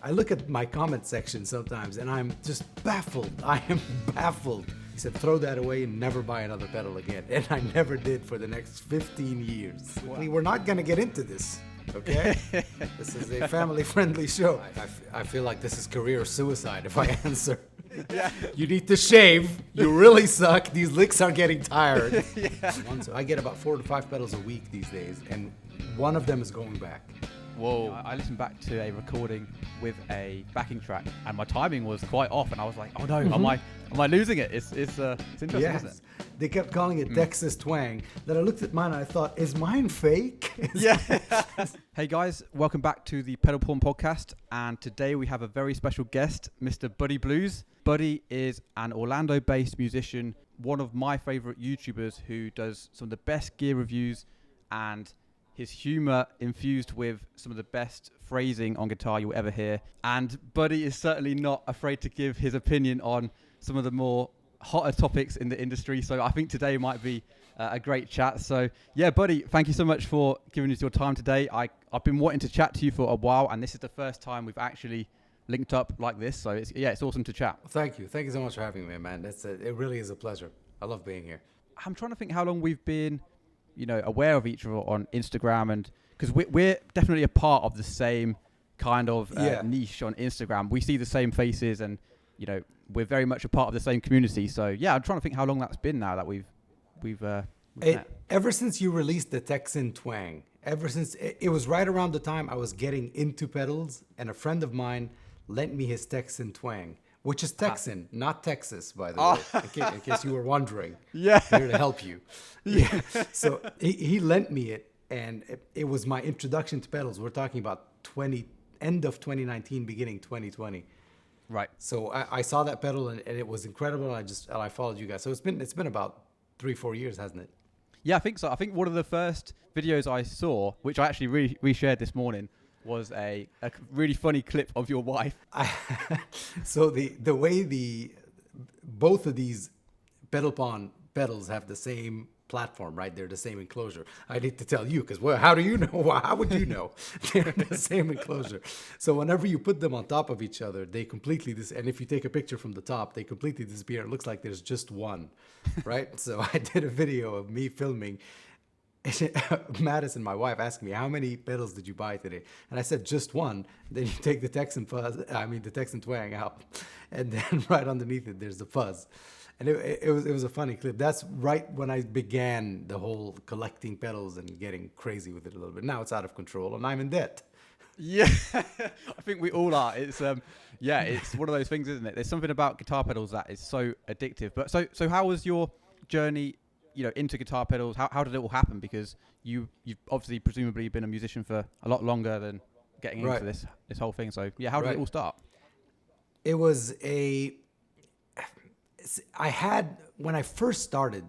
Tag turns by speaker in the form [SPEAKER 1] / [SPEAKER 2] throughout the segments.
[SPEAKER 1] I look at my comment section sometimes and I'm just baffled. I am baffled. He said, throw that away and never buy another pedal again. And I never did for the next 15 years. Wow. We're not going to get into this, okay? This is a family-friendly show. I feel like this is career suicide if I answer. Yeah. You need to shave. You really suck. These licks are getting tired. Yeah. So I get about 4 to 5 pedals a week these days, and one of them is going back.
[SPEAKER 2] Whoa. I listened back to a recording with a backing track, and my timing was quite off, and I was like, oh no, am I losing it? It's interesting,
[SPEAKER 1] yes.
[SPEAKER 2] isn't it?
[SPEAKER 1] They kept calling it Texas twang. Then I looked at mine and I thought, is mine fake?
[SPEAKER 2] Yeah. Hey guys, welcome back to the Pedal Porn Podcast, and today we have a very special guest, Mr. Buddy Blues. Buddy is an Orlando-based musician, one of my favorite YouTubers who does some of the best gear reviews, and his humor infused with some of the best phrasing on guitar you'll ever hear. And Buddy is certainly not afraid to give his opinion on some of the more hotter topics in the industry. So I think today might be a great chat. So yeah, Buddy, thank you so much for giving us your time today. I've been wanting to chat to you for a while, and this is the first time we've actually linked up like this. So it's awesome to chat.
[SPEAKER 1] Thank you. Thank you so much for having me, man. It really is a pleasure. I love being here.
[SPEAKER 2] I'm trying to think how long we've been aware of each other on Instagram, and because we're definitely a part of the same kind of niche on Instagram. We see the same faces, and we're very much a part of the same community. So yeah, I'm trying to think how long that's been now that we've met.
[SPEAKER 1] Ever since you released the Texan Twang, ever since it was right around the time I was getting into pedals, and a friend of mine lent me his Texan Twang, which is Texan, not Texas, by the way, in case you were wondering.
[SPEAKER 2] Yeah.
[SPEAKER 1] Here to help you. Yeah. So he lent me it, and it was my introduction to pedals. We're talking about end of 2019, beginning 2020.
[SPEAKER 2] Right.
[SPEAKER 1] So I saw that pedal, and it was incredible, and I followed you guys. So it's been about 3-4 years, hasn't it?
[SPEAKER 2] Yeah, I think so. I think one of the first videos I saw, which I actually reshared this morning, was a really funny clip of your wife.
[SPEAKER 1] So the way both of these pedals have the same platform, right? They're the same enclosure. I need to tell you because how do you know? How would you know? They're the same enclosure. So whenever you put them on top of each other, they completely and if you take a picture from the top, they completely disappear. It looks like there's just one, right? So I did a video of me filming. Madison, my wife, asked me, how many pedals did you buy today? And I said, just one. Then you take the Texan Twang out, and then right underneath it, there's the fuzz. And it was a funny clip. That's right when I began the whole collecting pedals and getting crazy with it a little bit. Now it's out of control, and I'm in debt.
[SPEAKER 2] Yeah, I think we all are. It's it's one of those things, isn't it? There's something about guitar pedals that is so addictive. But so how was your journey, into guitar pedals? How did it all happen? Because you've obviously presumably been a musician for a lot longer than getting into this whole thing. So yeah, how did it all start?
[SPEAKER 1] It was when I first started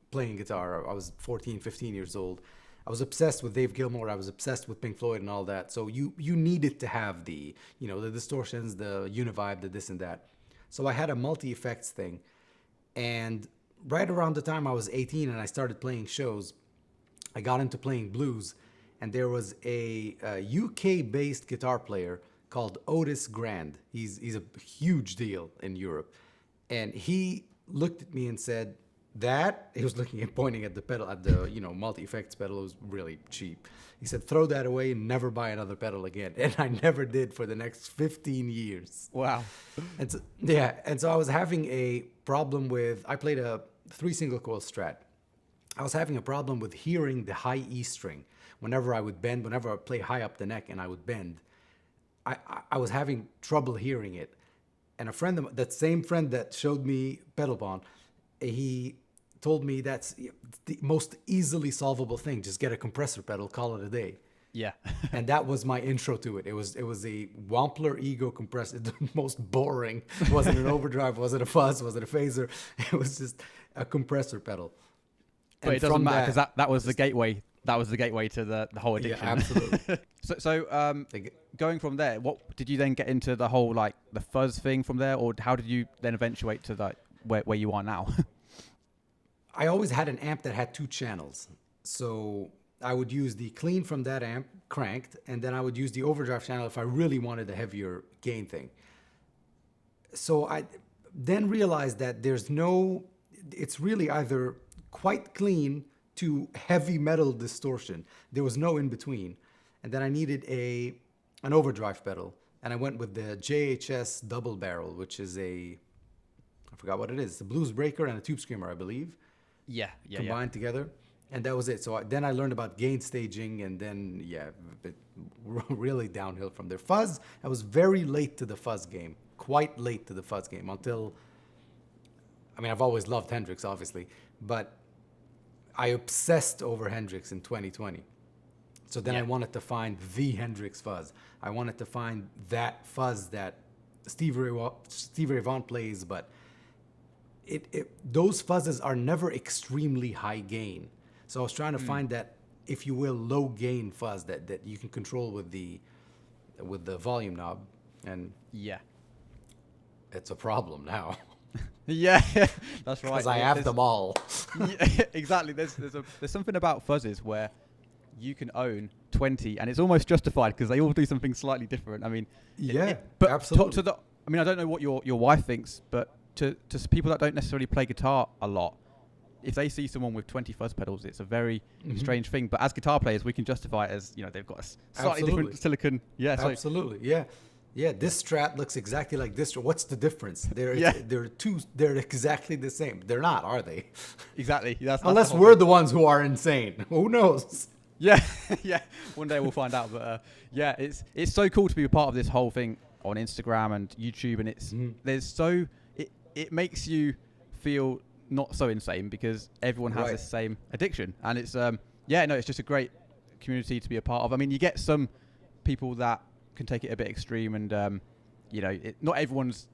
[SPEAKER 1] playing guitar, I was 14, 15 years old. I was obsessed with Dave Gilmour. I was obsessed with Pink Floyd and all that. So you needed to have the distortions, the univibe, the this and that. So I had a multi-effects thing. And right around the time I was 18 and I started playing shows, I got into playing blues. And there was a UK-based guitar player called Otis Grand. He's a huge deal in Europe. And he looked at me and said, he was looking and pointing at the pedal, at the multi-effects pedal. It was really cheap. He said, throw that away and never buy another pedal again. And I never did for the next 15 years.
[SPEAKER 2] Wow.
[SPEAKER 1] And so I was having a problem I played a 3 single coil Strat. I was having a problem with hearing the high E string. Whenever I would bend, whenever I play high up the neck and I would bend, I was having trouble hearing it. And that same friend that showed me pedal pon, he told me that's the most easily solvable thing. Just get a compressor pedal, call it a day.
[SPEAKER 2] Yeah.
[SPEAKER 1] And that was my intro to it. It was a Wampler Ego compressor, the most boring. It wasn't an overdrive, wasn't a fuzz, wasn't a phaser. It was just a compressor pedal.
[SPEAKER 2] But it doesn't matter because that was the gateway. That was the gateway to the whole addiction.
[SPEAKER 1] Yeah, absolutely.
[SPEAKER 2] So going from there, what did you then get into the whole the fuzz thing from there, or how did you then eventuate to where you are now?
[SPEAKER 1] I always had an amp that had 2 channels. So I would use the clean from that amp cranked, and then I would use the overdrive channel if I really wanted a heavier gain thing. So I then realized that it's really either quite clean to heavy metal distortion. There was no in between. And then I needed an overdrive pedal. And I went with the JHS double barrel, which is I forgot what it is. It's a blues breaker and a tube screamer, I believe.
[SPEAKER 2] Yeah.
[SPEAKER 1] Combined together. And that was it. So then I learned about gain staging, and then, really downhill from there. Fuzz, I was very late to the fuzz game. Quite late to the fuzz game until, I've always loved Hendrix, obviously, but I obsessed over Hendrix in 2020. So then I wanted to find the Hendrix fuzz. I wanted to find that fuzz that Stevie Ray Vaughan plays, but those fuzzes are never extremely high gain. So I was trying to find that, if you will, low gain fuzz that you can control with the volume knob, and it's a problem now.
[SPEAKER 2] Yeah, that's right.
[SPEAKER 1] Because I have them all.
[SPEAKER 2] Yeah, exactly. There's something about fuzzes where you can own 20 and it's almost justified because they all do something slightly different. But
[SPEAKER 1] absolutely.
[SPEAKER 2] I don't know what your wife thinks, but to people that don't necessarily play guitar a lot, if they see someone with 20 fuzz pedals, it's a very strange thing. But as guitar players, we can justify it as, they've got a slightly different silicon. Yeah,
[SPEAKER 1] absolutely. Yeah. This Strat looks exactly like this. What's the difference? They're exactly the same. They're not, are they?
[SPEAKER 2] Exactly.
[SPEAKER 1] Unless we're the ones who are insane. Who knows?
[SPEAKER 2] Yeah. Yeah. One day we'll find out. But it's so cool to be a part of this whole thing on Instagram and YouTube, and it makes you feel not so insane because everyone has the same addiction, and it's it's just a great community to be a part of. You get some people that can take it a bit extreme, and not everyone's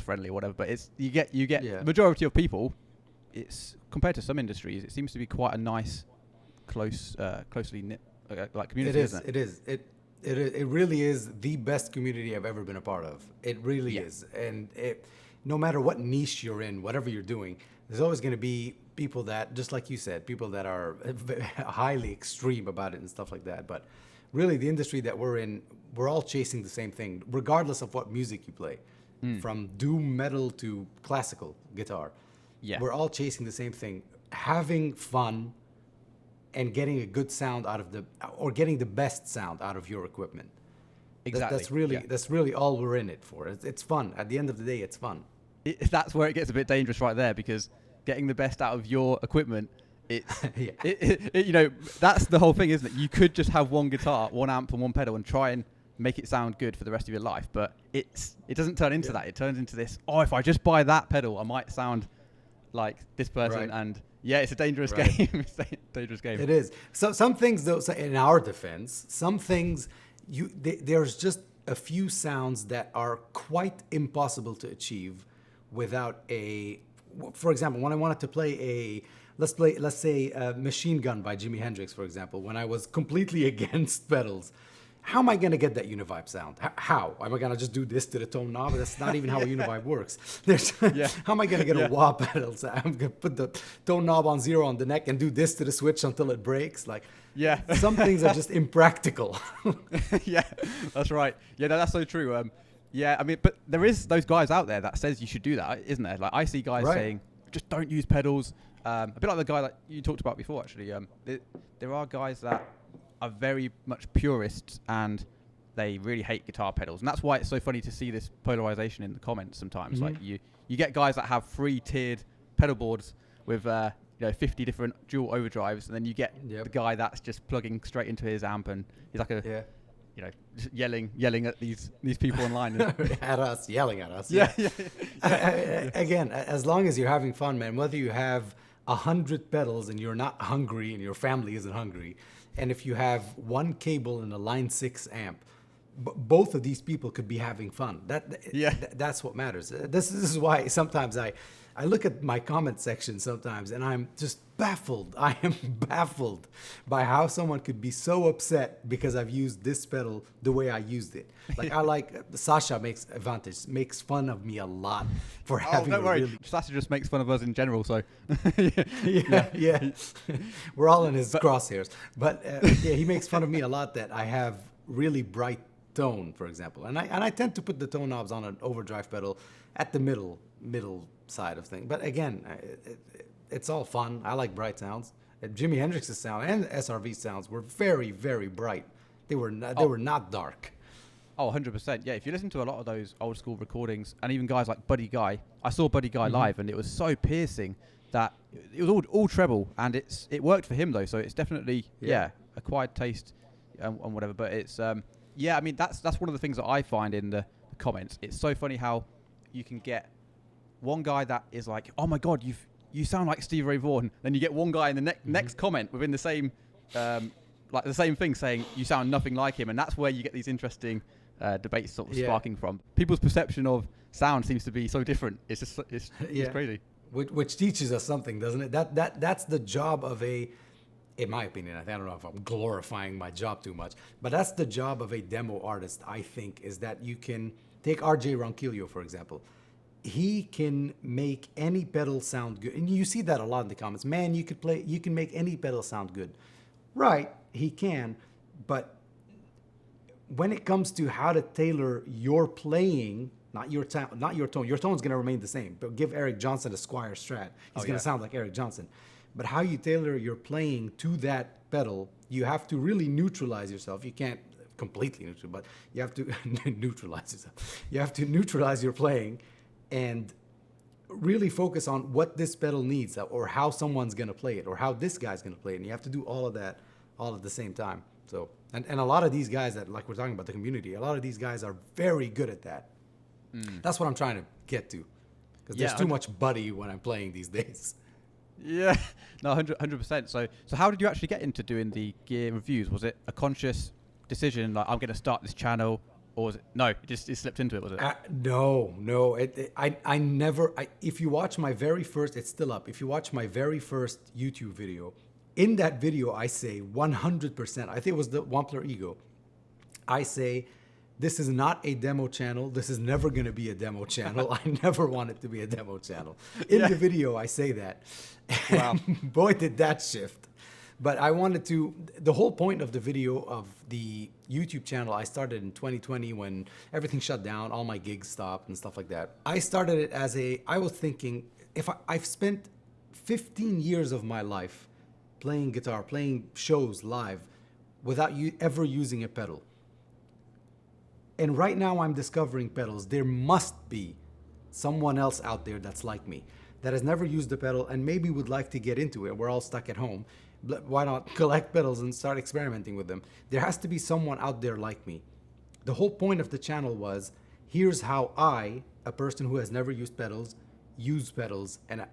[SPEAKER 2] friendly or whatever, but you get the majority of people. It's compared to some industries, it seems to be quite a nice, closely knit like community. Isn't it?
[SPEAKER 1] It really is the best community I've ever been a part of. It really is, and no matter what niche you're in, whatever you're doing, there's always going to be people that, just like you said, people that are highly extreme about it and stuff like that. But really, the industry that we're in, we're all chasing the same thing, regardless of what music you play, from doom metal to classical guitar. Yeah, we're all chasing the same thing: having fun and getting a good sound or getting the best sound out of your equipment.
[SPEAKER 2] Exactly.
[SPEAKER 1] That's really all we're in it for. It's fun. At the end of the day, it's fun.
[SPEAKER 2] That's where it gets a bit dangerous right there, because getting the best out of your equipment, that's the whole thing, isn't it? You could just have one guitar, one amp and one pedal and try and make it sound good for the rest of your life, but it doesn't turn into that. It turns into this, if I just buy that pedal, I might sound like this person. And it's a dangerous game. It's a dangerous game.
[SPEAKER 1] It is. So some things, though, in our defense, some things, there's just a few sounds that are quite impossible to achieve without for example, when I wanted to play let's say Machine Gun by Jimi Hendrix, for example, when I was completely against pedals, how am I going to get that univibe sound? How? Am I going to just do this to the tone knob? That's not even how a univibe works. How am I going to get a wah pedal sound? I'm going to put the tone knob on 0 on the neck and do this to the switch until it breaks. Some things are just impractical.
[SPEAKER 2] Yeah, that's right. Yeah, no, that's so true. But there is those guys out there that says you should do that, isn't there? Like, I see guys saying, just don't use pedals. A bit like the guy that you talked about before, actually. There are guys that are very much purists and they really hate guitar pedals. And that's why it's so funny to see this polarization in the comments sometimes. Like, you get guys that have 3-tiered pedal boards with 50 different dual overdrives, and then you get the guy that's just plugging straight into his amp, and he's like just yelling at these people online.
[SPEAKER 1] Yelling at us. Again, as long as you're having fun, man, whether you have 100 pedals and you're not hungry and your family isn't hungry, and if you have one cable and a line 6 amp, both of these people could be having fun. That's what matters. This is why sometimes I look at my comment section sometimes and I'm just baffled. I am baffled by how someone could be so upset because I've used this pedal the way I used it. Like Sasha makes fun of me a lot for having.
[SPEAKER 2] Don't worry. Sasha just makes fun of us in general. So
[SPEAKER 1] yeah. We're all in his crosshairs. But he makes fun of me a lot that I have really bright tone, for example, and I tend to put the tone knobs on an overdrive pedal at the middle side of thing. But again, it's all fun. I like bright sounds. Jimi Hendrix's sound and SRV's sounds were very, very bright. They were not dark.
[SPEAKER 2] Oh, 100%. Yeah, if you listen to a lot of those old school recordings, and even guys like Buddy Guy, I saw Buddy Guy live, and it was so piercing that it was all treble, and it worked for him though. So it's definitely acquired taste and whatever. But it's I mean that's one of the things that I find in the comments. It's so funny how you can get one guy that is like, oh my god, you sound like Stevie Ray Vaughan. Then you get one guy in the next comment within the same like the same thing saying you sound nothing like him, and that's where you get these interesting debates sort of sparking from. People's perception of sound seems to be so different. It's just it's crazy.
[SPEAKER 1] Which teaches us something, doesn't it? That's the job of in my opinion, I don't know if I'm glorifying my job too much, but that's the job of a demo artist, I think, is that you can take RJ Ronquillo, for example. He can make any pedal sound good. And you see that a lot in the comments. Man, you can make any pedal sound good. Right, he can, but when it comes to how to tailor your playing, not your tone, your tone's going to remain the same. But give Eric Johnson a Squier Strat. He's going to sound like Eric Johnson. But how you tailor your playing to that pedal, you have to really neutralize yourself. You can't completely neutral, but you have to neutralize yourself. You have to neutralize your playing and really focus on what this pedal needs, or how someone's going to play it, or how this guy's going to play it. And you have to do all of that all at the same time. So, and a lot of these guys that, like we're talking about the community, a lot of these guys are very good at that. That's what I'm trying to get to. Because there's too much buddy when I'm playing these days.
[SPEAKER 2] Yeah, no, 100%. So how did you actually get into doing the gear reviews? Was it a conscious decision, like I'm going to start this channel, or was it it slipped into it? Was it?
[SPEAKER 1] No. I never. If you watch my very first, it's still up. If you watch my very first YouTube video, in that video I say 100%. I think it was the Wampler Ego. I say, this is not a demo channel. This is never going to be a demo channel. I never want it to be a demo channel. In the video, I say that.
[SPEAKER 2] Wow.
[SPEAKER 1] Boy, did that shift. But I wanted to, the whole point of the video of the YouTube channel, I started in 2020 when everything shut down, all my gigs stopped and stuff like that. I started it I was thinking, I've spent 15 years of my life playing guitar, playing shows live without ever using a pedal. And right now I'm discovering pedals. There must be someone else out there that's like me, that has never used a pedal and maybe would like to get into it. We're all stuck at home. Why not collect pedals and start experimenting with them? There has to be someone out there like me. The whole point of the channel was, here's how I, a person who has never used pedals, use pedals, and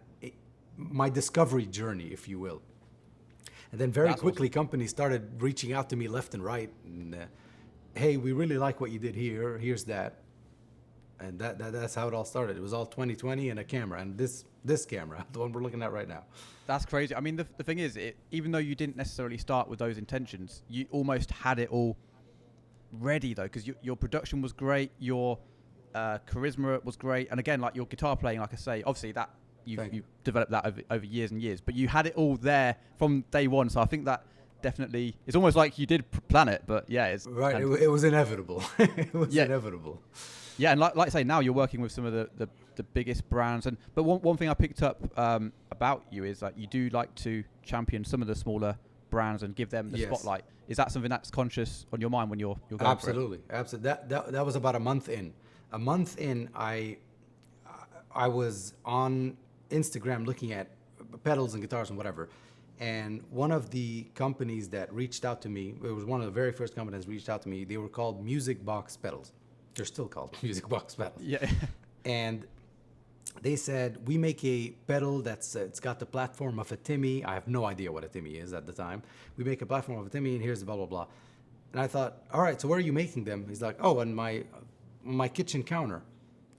[SPEAKER 1] my discovery journey, if you will. And then very quickly, companies started reaching out to me left and right. And, hey, we really like what you did here. Here's that. And that's how it all started. It was all 2020 and a camera. And this camera, the one we're looking at right now.
[SPEAKER 2] That's crazy. I mean, the thing is, even though you didn't necessarily start with those intentions, you almost had it all ready, though, because your production was great, your charisma was great. And again, like your guitar playing, like I say, obviously that you developed that over years and years. But you had it all there from day one. So I think that definitely, it's almost like you did plan it, but yeah, it's
[SPEAKER 1] right. It was inevitable. It was inevitable.
[SPEAKER 2] Yeah, and like I say, now you're working with some of the biggest brands. But one thing I picked up about you is that you do like to champion some of the smaller brands and give them the spotlight. Is that something that's conscious on your mind when you're going
[SPEAKER 1] Absolutely,
[SPEAKER 2] for it?
[SPEAKER 1] Absolutely. That was about a month in. A month in, I was on Instagram looking at pedals and guitars and whatever. And one of the companies that reached out to me, it was one of the very first companies that reached out to me. They were called Music Box Pedals. They're still called Music Box Pedals.
[SPEAKER 2] Yeah.
[SPEAKER 1] And they said, we make a pedal that's it's got the platform of a Timmy. I have no idea what a Timmy is at the time. We make a platform of a Timmy, and here's the blah, blah, blah. And I thought, all right, so where are you making them? He's like, oh, on my kitchen counter.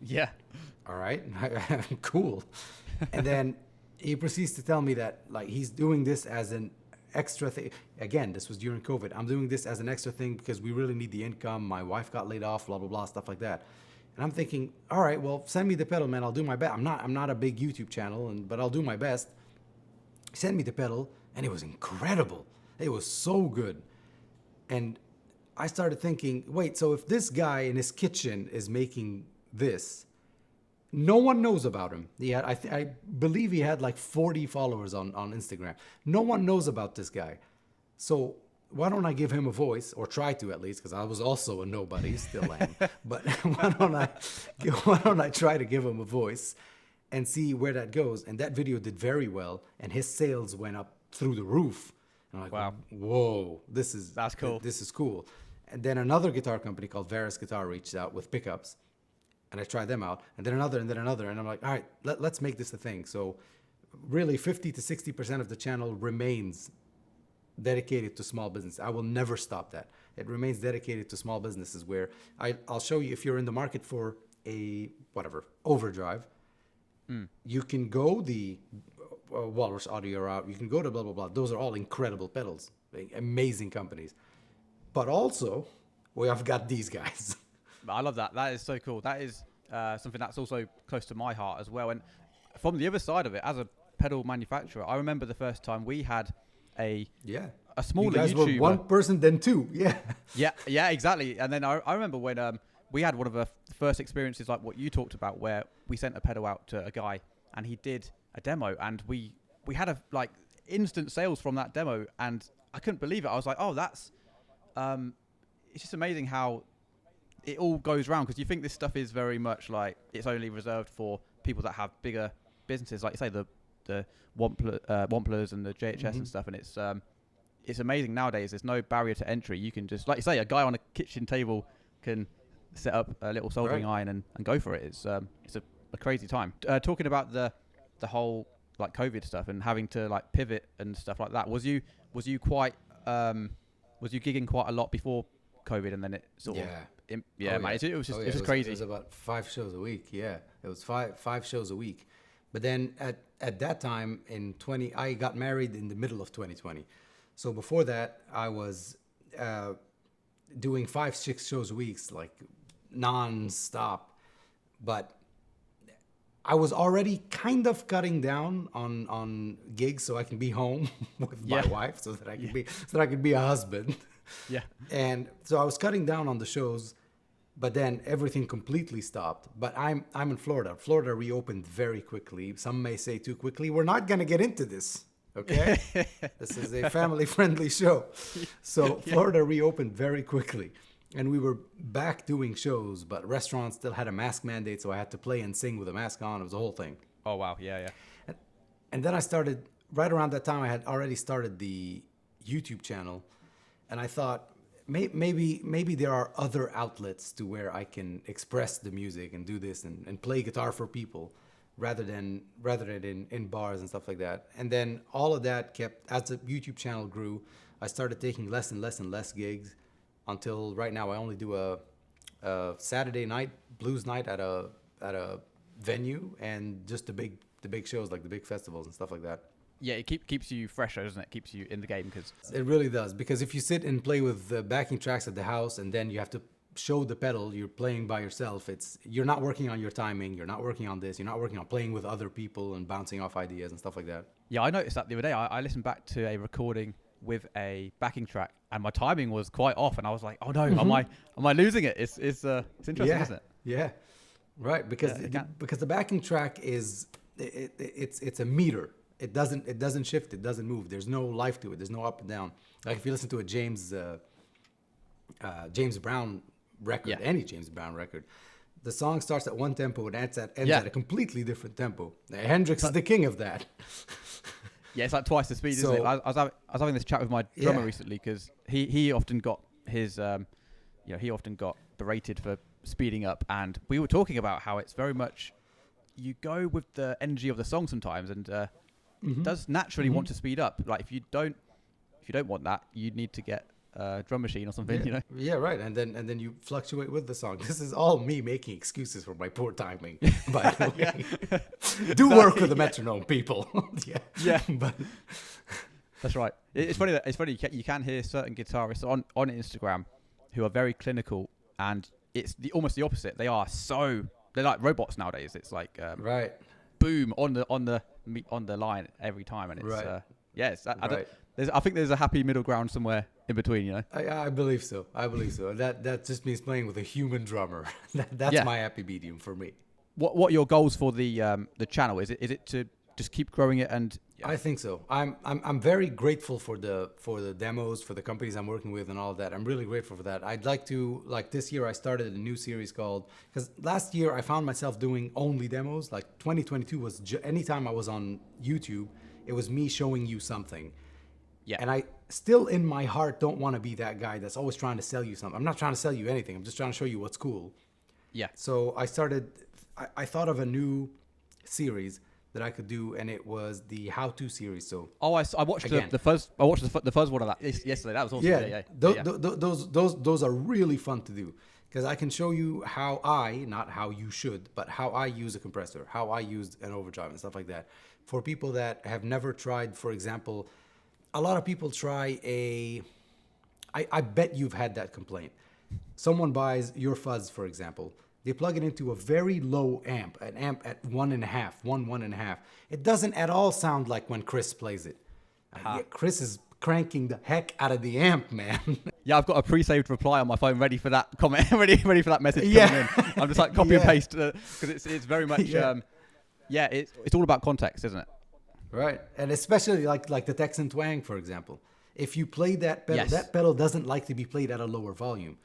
[SPEAKER 2] Yeah.
[SPEAKER 1] All right, cool. And then he proceeds to tell me that like he's doing this as an extra thing. Again, this was during COVID. I'm doing this as an extra thing because we really need the income. My wife got laid off, blah blah blah, stuff like that. And I'm thinking, all right, well, send me the pedal, man. I'll do my best. I'm not a big YouTube channel, but I'll do my best. He sent me the pedal, and it was incredible. It was so good. And I started thinking, wait, so if this guy in his kitchen is making this, no one knows about him. He had, I believe he had like 40 followers on Instagram. No one knows about this guy. So why don't I give him a voice, or try to at least, because I was also a nobody, still am. But why don't I try to give him a voice and see where that goes? And that video did very well, and his sales went up through the roof. And I'm like,
[SPEAKER 2] Wow.
[SPEAKER 1] Whoa, that's
[SPEAKER 2] cool.
[SPEAKER 1] This is cool. And then another guitar company called Varus Guitar reached out with pickups, and I tried them out, and then another, and I'm like, all right, let's make this a thing. So really 50 to 60% of the channel remains dedicated to small business. I will never stop that. It remains dedicated to small businesses, where I'll show you, if you're in the market for a overdrive, you can go the Walrus Audio route, you can go to blah blah blah. Those are all incredible pedals, amazing companies. But also, I've got these guys.
[SPEAKER 2] I love that. That is so cool. That is something that's also close to my heart as well. And from the other side of it, as a pedal manufacturer, I remember the first time we had a smaller
[SPEAKER 1] You guys
[SPEAKER 2] YouTuber.
[SPEAKER 1] were one person, then two.
[SPEAKER 2] Yeah, exactly. And then I remember when we had one of the first experiences like what you talked about, where we sent a pedal out to a guy and he did a demo, and we had like instant sales from that demo, and I couldn't believe it. I was like, oh, that's it's just amazing how it all goes around, because you think this stuff is very much like it's only reserved for people that have bigger businesses, like you say the Wamplers and the JHS and stuff, and it's amazing nowadays. There's no barrier to entry. You can just, like you say, a guy on a kitchen table can set up a little soldering iron and go for it. It's a crazy time. Talking about the whole like COVID stuff and having to like pivot and stuff like that. Was you quite was you gigging quite a lot before COVID, and then it sort of it was just crazy.
[SPEAKER 1] It was about 5 shows a week. Yeah, it was five shows a week. But then at that time I got married in the middle of 2020. So before that, I was doing 5-6 shows a week, like non-stop. But I was already kind of cutting down on gigs so I can be home with my wife, so that I could be a husband.
[SPEAKER 2] Yeah.
[SPEAKER 1] And so I was cutting down on the shows, but then everything completely stopped. But I'm in Florida. Florida reopened very quickly. Some may say too quickly. We're not going to get into this, okay? This is a family-friendly show. So Florida reopened very quickly, and we were back doing shows, but restaurants still had a mask mandate, so I had to play and sing with a mask on. It was a whole thing.
[SPEAKER 2] Oh, wow. Yeah.
[SPEAKER 1] And then I started, right around that time, I had already started the YouTube channel. And I thought, maybe there are other outlets to where I can express the music and do this and play guitar for people, rather than in bars and stuff like that. And then all of that kept, as the YouTube channel grew, I started taking less and less gigs, until right now I only do a Saturday night blues night at a venue, and just the big shows, like the big festivals and stuff like that.
[SPEAKER 2] Yeah, it keeps you fresher, doesn't it? Keeps you in the game, because
[SPEAKER 1] it really does. Because if you sit and play with the backing tracks at the house, and then you have to show the pedal, you're playing by yourself. You're not working on your timing. You're not working on this. You're not working on playing with other people and bouncing off ideas and stuff like that.
[SPEAKER 2] Yeah, I noticed that the other day. I listened back to a recording with a backing track, and my timing was quite off, and I was like, oh no, am I losing it? It's interesting, isn't it?
[SPEAKER 1] Yeah, right. Because the backing track is it's a meter. It doesn't shift. It doesn't move. There's no life to it. There's no up and down. Like if you listen to a James Brown record, any James Brown record, the song starts at one tempo and ends at a completely different tempo. Hendrix is the king of that.
[SPEAKER 2] Yeah, it's like twice the speed, isn't it? I was having this chat with my drummer recently, because he often got his he often got berated for speeding up, and we were talking about how it's very much you go with the energy of the song sometimes, and it does naturally want to speed up. Like if you don't want that, you need to get drum machine or something,
[SPEAKER 1] Yeah,
[SPEAKER 2] you know.
[SPEAKER 1] yeah, right. And then you fluctuate with the song. This is all me making excuses for my poor timing, by the way. Do work with the metronome, people. Yeah.
[SPEAKER 2] Yeah.
[SPEAKER 1] But
[SPEAKER 2] That's right. It's funny that you can hear certain guitarists on Instagram who are very clinical, and it's almost the opposite. They're like robots nowadays. It's like
[SPEAKER 1] right.
[SPEAKER 2] boom on the line every time, and it's
[SPEAKER 1] Right.
[SPEAKER 2] I think there's a happy middle ground somewhere in between, you know.
[SPEAKER 1] I believe so. That just means playing with a human drummer. That's my happy medium for me.
[SPEAKER 2] What are your goals for the channel? Is it to just keep growing it? And
[SPEAKER 1] I think so. I'm very grateful for the demos, for the companies I'm working with and all of that. I'm really grateful for that. I'd like to, like this year I started a new series because last year I found myself doing only demos. Like 2022 was anytime I was on YouTube, it was me showing you something.
[SPEAKER 2] Yeah.
[SPEAKER 1] And I still in my heart don't want to be that guy that's always trying to sell you something. I'm not trying to sell you anything. I'm just trying to show you what's cool.
[SPEAKER 2] Yeah.
[SPEAKER 1] So I thought of a new series that I could do, and it was the how-to series. So
[SPEAKER 2] I watched the first one of that yesterday. That was awesome. Yeah.
[SPEAKER 1] Those are really fun to do because I can show you how not how you should, but how I use a compressor, how I use an overdrive and stuff like that. For people that have never tried, for example, a lot of people try I bet you've had that complaint. Someone buys your fuzz, for example. They plug it into a very low amp, an amp at 1.5. It doesn't at all sound like when Chris plays it. Yeah, Chris is cranking the heck out of the amp, man.
[SPEAKER 2] Yeah, I've got a pre-saved reply on my phone ready for that comment, ready for that message coming in. I'm just like copy and paste because it's very much it's all about context, isn't it?
[SPEAKER 1] Right, and especially like the Texan twang, for example. If you play that pedal,
[SPEAKER 2] Yes.
[SPEAKER 1] that pedal doesn't like to be played at a lower volume.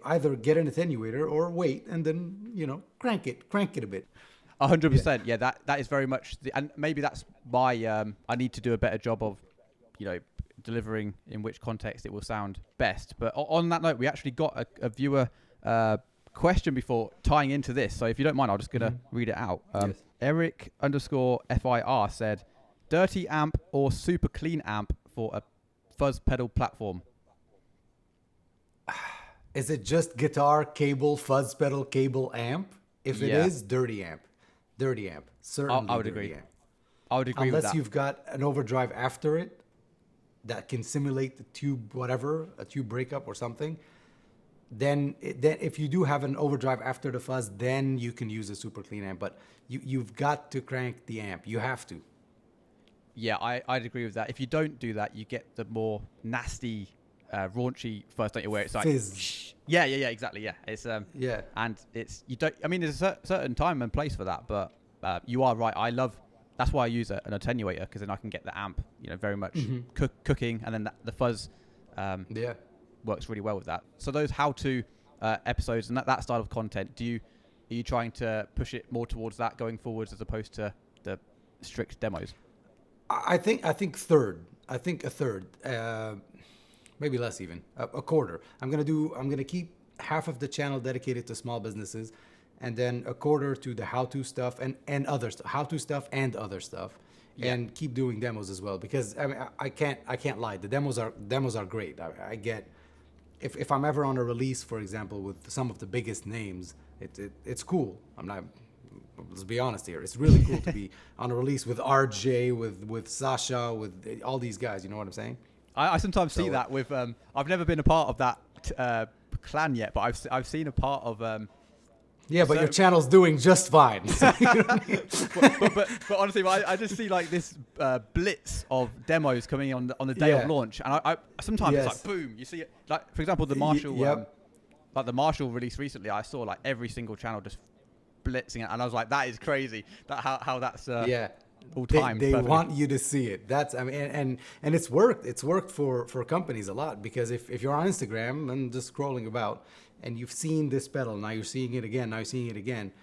[SPEAKER 1] Either get an attenuator or wait and then crank it a bit.
[SPEAKER 2] 100%. Yeah, that is very much and maybe that's why I need to do a better job of delivering in which context it will sound best. But on that note, we actually got a viewer question before tying into this. So if you don't mind, I'm just gonna read it out.
[SPEAKER 1] Yes.
[SPEAKER 2] Eric_FIR said, "Dirty amp or super clean amp for a fuzz pedal platform?"
[SPEAKER 1] Is it just guitar, cable, fuzz pedal, cable, amp? If it is, dirty amp. Certainly
[SPEAKER 2] I would
[SPEAKER 1] dirty
[SPEAKER 2] agree.
[SPEAKER 1] amp.
[SPEAKER 2] I would agree with
[SPEAKER 1] Unless
[SPEAKER 2] that.
[SPEAKER 1] you've got an overdrive after it that can simulate the tube, a tube breakup or something. Then if you do have an overdrive after the fuzz, then you can use a super clean amp. But you've got to crank the amp. You have to.
[SPEAKER 2] Yeah, I'd agree with that. If you don't do that, you get the more nasty, raunchy fuzz, don't you? Where it's like,
[SPEAKER 1] fizz.
[SPEAKER 2] Yeah, exactly. Yeah, it's and it's you don't. I mean, there's a certain time and place for that, but you are right. That's why I use an attenuator because then I can get the amp, very much cooking, and then the fuzz, works really well with that. So those how-to episodes and that style of content, are you trying to push it more towards that going forwards as opposed to the strict demos?
[SPEAKER 1] I think a third. Maybe less even. A quarter. I'm gonna keep half of the channel dedicated to small businesses, and then a quarter to the how-to stuff and other stuff. How-to stuff and other stuff. Yeah. And keep doing demos as well because I can't lie. The demos are great. I get if I'm ever on a release, for example, with some of the biggest names, it's cool. Let's be honest here. It's really cool to be on a release with RJ, with Sasha, with all these guys. You know what I'm saying?
[SPEAKER 2] I sometimes see that with. I've never been a part of that clan yet, but I've seen a part of.
[SPEAKER 1] Yeah, but your channel's doing just fine. So,
[SPEAKER 2] but honestly, I just see like this blitz of demos coming on the day of launch, and I sometimes it's like boom, you see it. Like for example, the Marshall, like the Marshall release recently, I saw like every single channel just blitzing it, and I was like, that is crazy. That how that's all time.
[SPEAKER 1] They want you to see it. That's and it's worked. It's worked for companies a lot because if you're on Instagram and just scrolling about and you've seen this pedal, now you're seeing it again.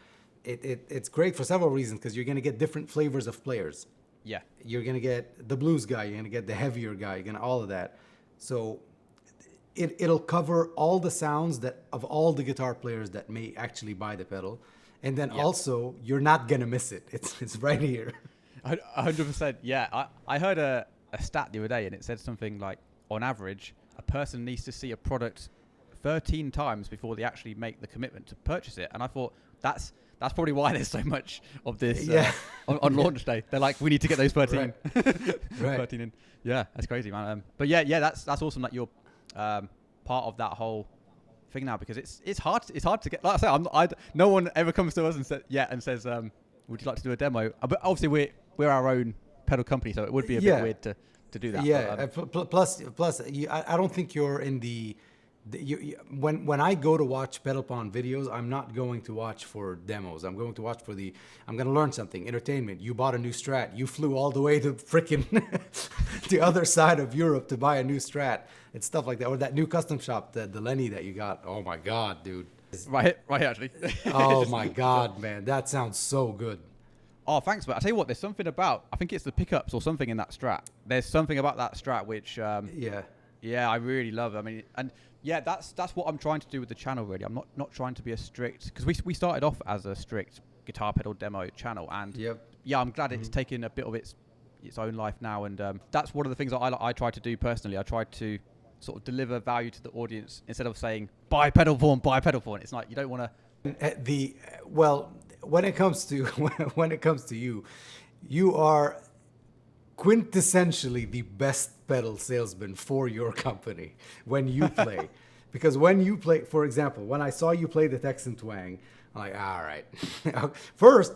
[SPEAKER 1] It's great for several reasons because you're gonna get different flavors of players.
[SPEAKER 2] Yeah,
[SPEAKER 1] you're gonna get the blues guy. You're gonna get the heavier guy. You're gonna all of that. So it'll cover all the sounds of all the guitar players that may actually buy the pedal. And then also, you're not going to miss it. It's right here.
[SPEAKER 2] 100%. Yeah. I heard a stat the other day, and it said something like, on average, a person needs to see a product 13 times before they actually make the commitment to purchase it. And I thought that's probably why there's so much of this on launch day. They're like, we need to get those 13,
[SPEAKER 1] Right.
[SPEAKER 2] 13 in. Yeah, that's crazy, man. But yeah, that's awesome that you're part of that whole thing now, because it's hard to get. Like I say, no one ever comes to us and says, would you like to do a demo? But obviously we're our own pedal company, so it would be a bit weird to do that.
[SPEAKER 1] Yeah. Plus, I don't think you're in when I go to watch Pedal Pond videos, I'm not going to watch for demos. I'm going to watch I'm going to learn something, entertainment. You bought a new Strat. You flew all the way to frickin' the other side of Europe to buy a new Strat. It's stuff like that. Or that new custom shop, the Lenny that you got. Oh my God, dude.
[SPEAKER 2] Right, actually.
[SPEAKER 1] Oh my God, man. That sounds so good.
[SPEAKER 2] Oh, thanks, but I tell you what, there's something about, I think it's the pickups or something in that Strat. There's something about that Strat which, I really love. I mean, and yeah, that's what I'm trying to do with the channel, really. I'm not trying to be a strict, because we started off as a strict guitar pedal demo channel, and I'm glad it's taken a bit of its own life now, and that's one of the things that I try to do personally. I try to sort of deliver value to the audience instead of saying, buy pedal porn. It's like, you don't want to...
[SPEAKER 1] When it comes to you are quintessentially the best pedal salesman for your company when you play. Because when you play, for example, when I saw you play the Texan Twang, I'm like, all right.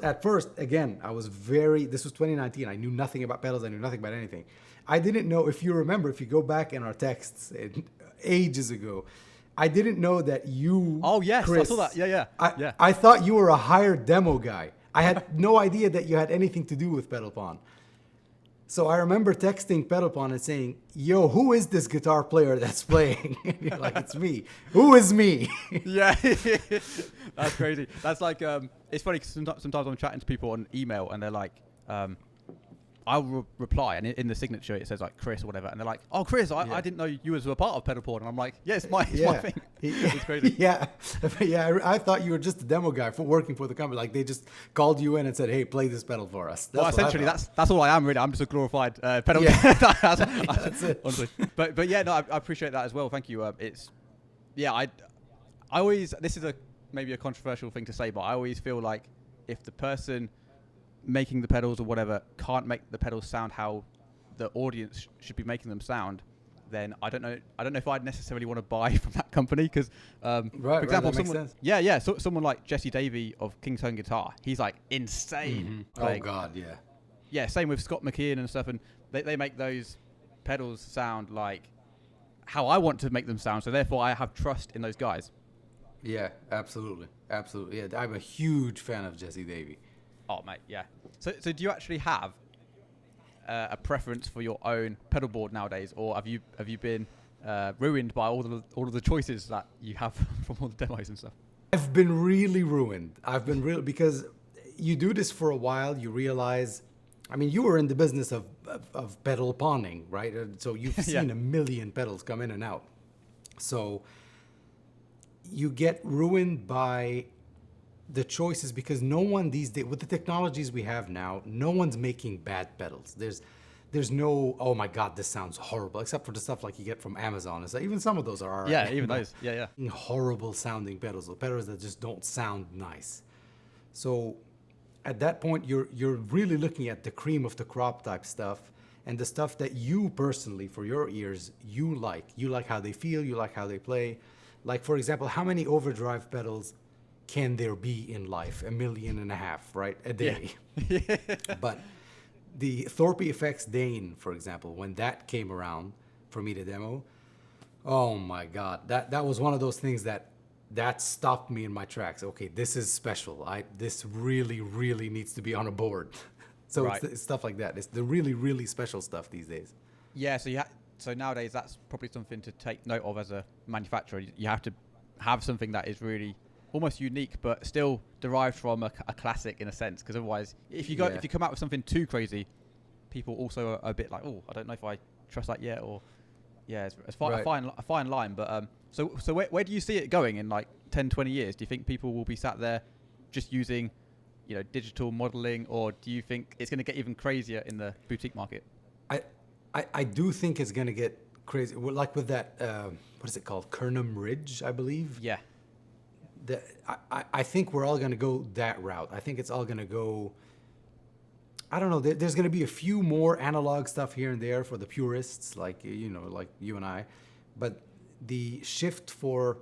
[SPEAKER 1] At first, again, this was 2019. I knew nothing about pedals. I knew nothing about anything. I didn't know, if you remember, if you go back in our texts ages ago, I didn't know that you.
[SPEAKER 2] Oh yes,
[SPEAKER 1] Chris,
[SPEAKER 2] I saw that. Yeah.
[SPEAKER 1] I thought you were a hired demo guy. I had no idea that you had anything to do with Pedal Pond. So I remember texting Pedal Pond and saying, "Yo, who is this guitar player that's playing?" And you're like, "It's me." Who is me?
[SPEAKER 2] Yeah, that's crazy. That's like it's funny because sometimes I'm chatting to people on email and they're like, I'll reply, and in the signature it says like Chris or whatever, and they're like, "Oh, Chris, I didn't know you was a part of Pedal Porn," and I'm like, "Yeah, it's my thing." It's crazy.
[SPEAKER 1] Yeah. I thought you were just a demo guy working for the company. Like they just called you in and said, "Hey, play this pedal for us."
[SPEAKER 2] Essentially, that's all I am really. I'm just a glorified pedal.
[SPEAKER 1] Yeah. That's it.
[SPEAKER 2] Honestly, but yeah, no, I appreciate that as well. Thank you. I always, this is maybe a controversial thing to say, but I always feel like if the person making the pedals or whatever can't make the pedals sound how the audience should be making them sound, then I don't know if I'd necessarily want to buy from that company, because for example, someone like Jesse Davey of King's Home Guitar, he's like insane.
[SPEAKER 1] Mm-hmm.
[SPEAKER 2] Like,
[SPEAKER 1] oh God, yeah,
[SPEAKER 2] same with Scott McKeon and stuff, and they make those pedals sound like how I want to make them sound, so therefore I have trust in those guys.
[SPEAKER 1] Yeah, absolutely. Yeah, I'm a huge fan of Jesse Davey.
[SPEAKER 2] Oh, mate, yeah. So do you actually have a preference for your own pedal board nowadays, or have you been ruined by all of the choices that you have from all the demos and stuff?
[SPEAKER 1] I've been really ruined. Because you do this for a while, you realize. I mean, you were in the business of pedal pawning, right? So you've seen a million pedals come in and out. So you get ruined by the choices, because no one these days, with the technologies we have now, no one's making bad pedals. There's no, oh my God, this sounds horrible, except for the stuff like you get from Amazon. It's like, even some of those are alright.
[SPEAKER 2] Yeah, even those. Yeah.
[SPEAKER 1] Horrible sounding pedals, or pedals that just don't sound nice. So at that point, you're really looking at the cream of the crop type stuff, and the stuff that you personally, for your ears, you like. You like how they feel, you like how they play. Like, for example, how many overdrive pedals can there be in life? 1.5 million, right? A day. Yeah. But the Thorpe Effects Dane, for example, when that came around for me to demo, oh my God, that was one of those things that stopped me in my tracks. Okay, this is special. This really, really needs to be on a board. So it's stuff like that. It's the really, really special stuff these days.
[SPEAKER 2] Yeah, so nowadays that's probably something to take note of as a manufacturer. You have to have something that is really almost unique, but still derived from a classic in a sense. Because otherwise, if you come out with something too crazy, people also are a bit like, oh, I don't know if I trust that yet, or it's a fine line. But so where do you see it going in like 10, 20 years? Do you think people will be sat there just using, digital modeling, or do you think it's going to get even crazier in the boutique market?
[SPEAKER 1] I do think it's going to get crazy. Like with that, what is it called? Kernam Ridge, I believe.
[SPEAKER 2] Yeah.
[SPEAKER 1] I think we're all going to go that route. I think it's all going to go. I don't know. There's going to be a few more analog stuff here and there for the purists, like like you and I, but the shift for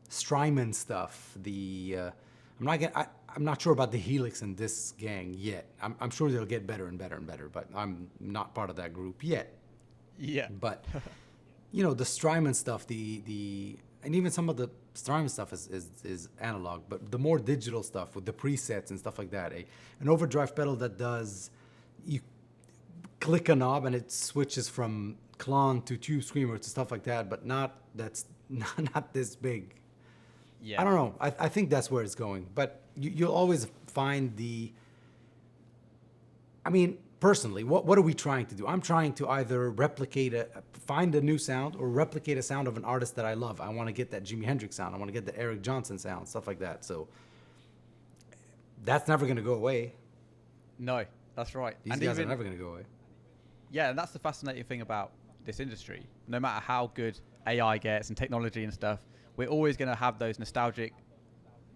[SPEAKER 1] Strymon stuff. I'm not sure about the Helix and this gang yet. I'm sure they'll get better and better and better, but I'm not part of that group yet.
[SPEAKER 2] Yeah.
[SPEAKER 1] But the Strymon stuff, and even some of the Strymon stuff is analog, but the more digital stuff with the presets and stuff like that, an overdrive pedal that does, you click a knob and it switches from clon to tube screamer to stuff like that, but that's not this big.
[SPEAKER 2] Yeah.
[SPEAKER 1] I don't know. I think that's where it's going, but you'll always find personally, what are we trying to do? I'm trying to either find a new sound or replicate a sound of an artist that I love. I want to get that Jimi Hendrix sound. I want to get the Eric Johnson sound, stuff like that. So that's never going to go away.
[SPEAKER 2] No, that's right.
[SPEAKER 1] These guys are never going to go away.
[SPEAKER 2] Yeah, and that's the fascinating thing about this industry. No matter how good AI gets and technology and stuff, we're always going to have those nostalgic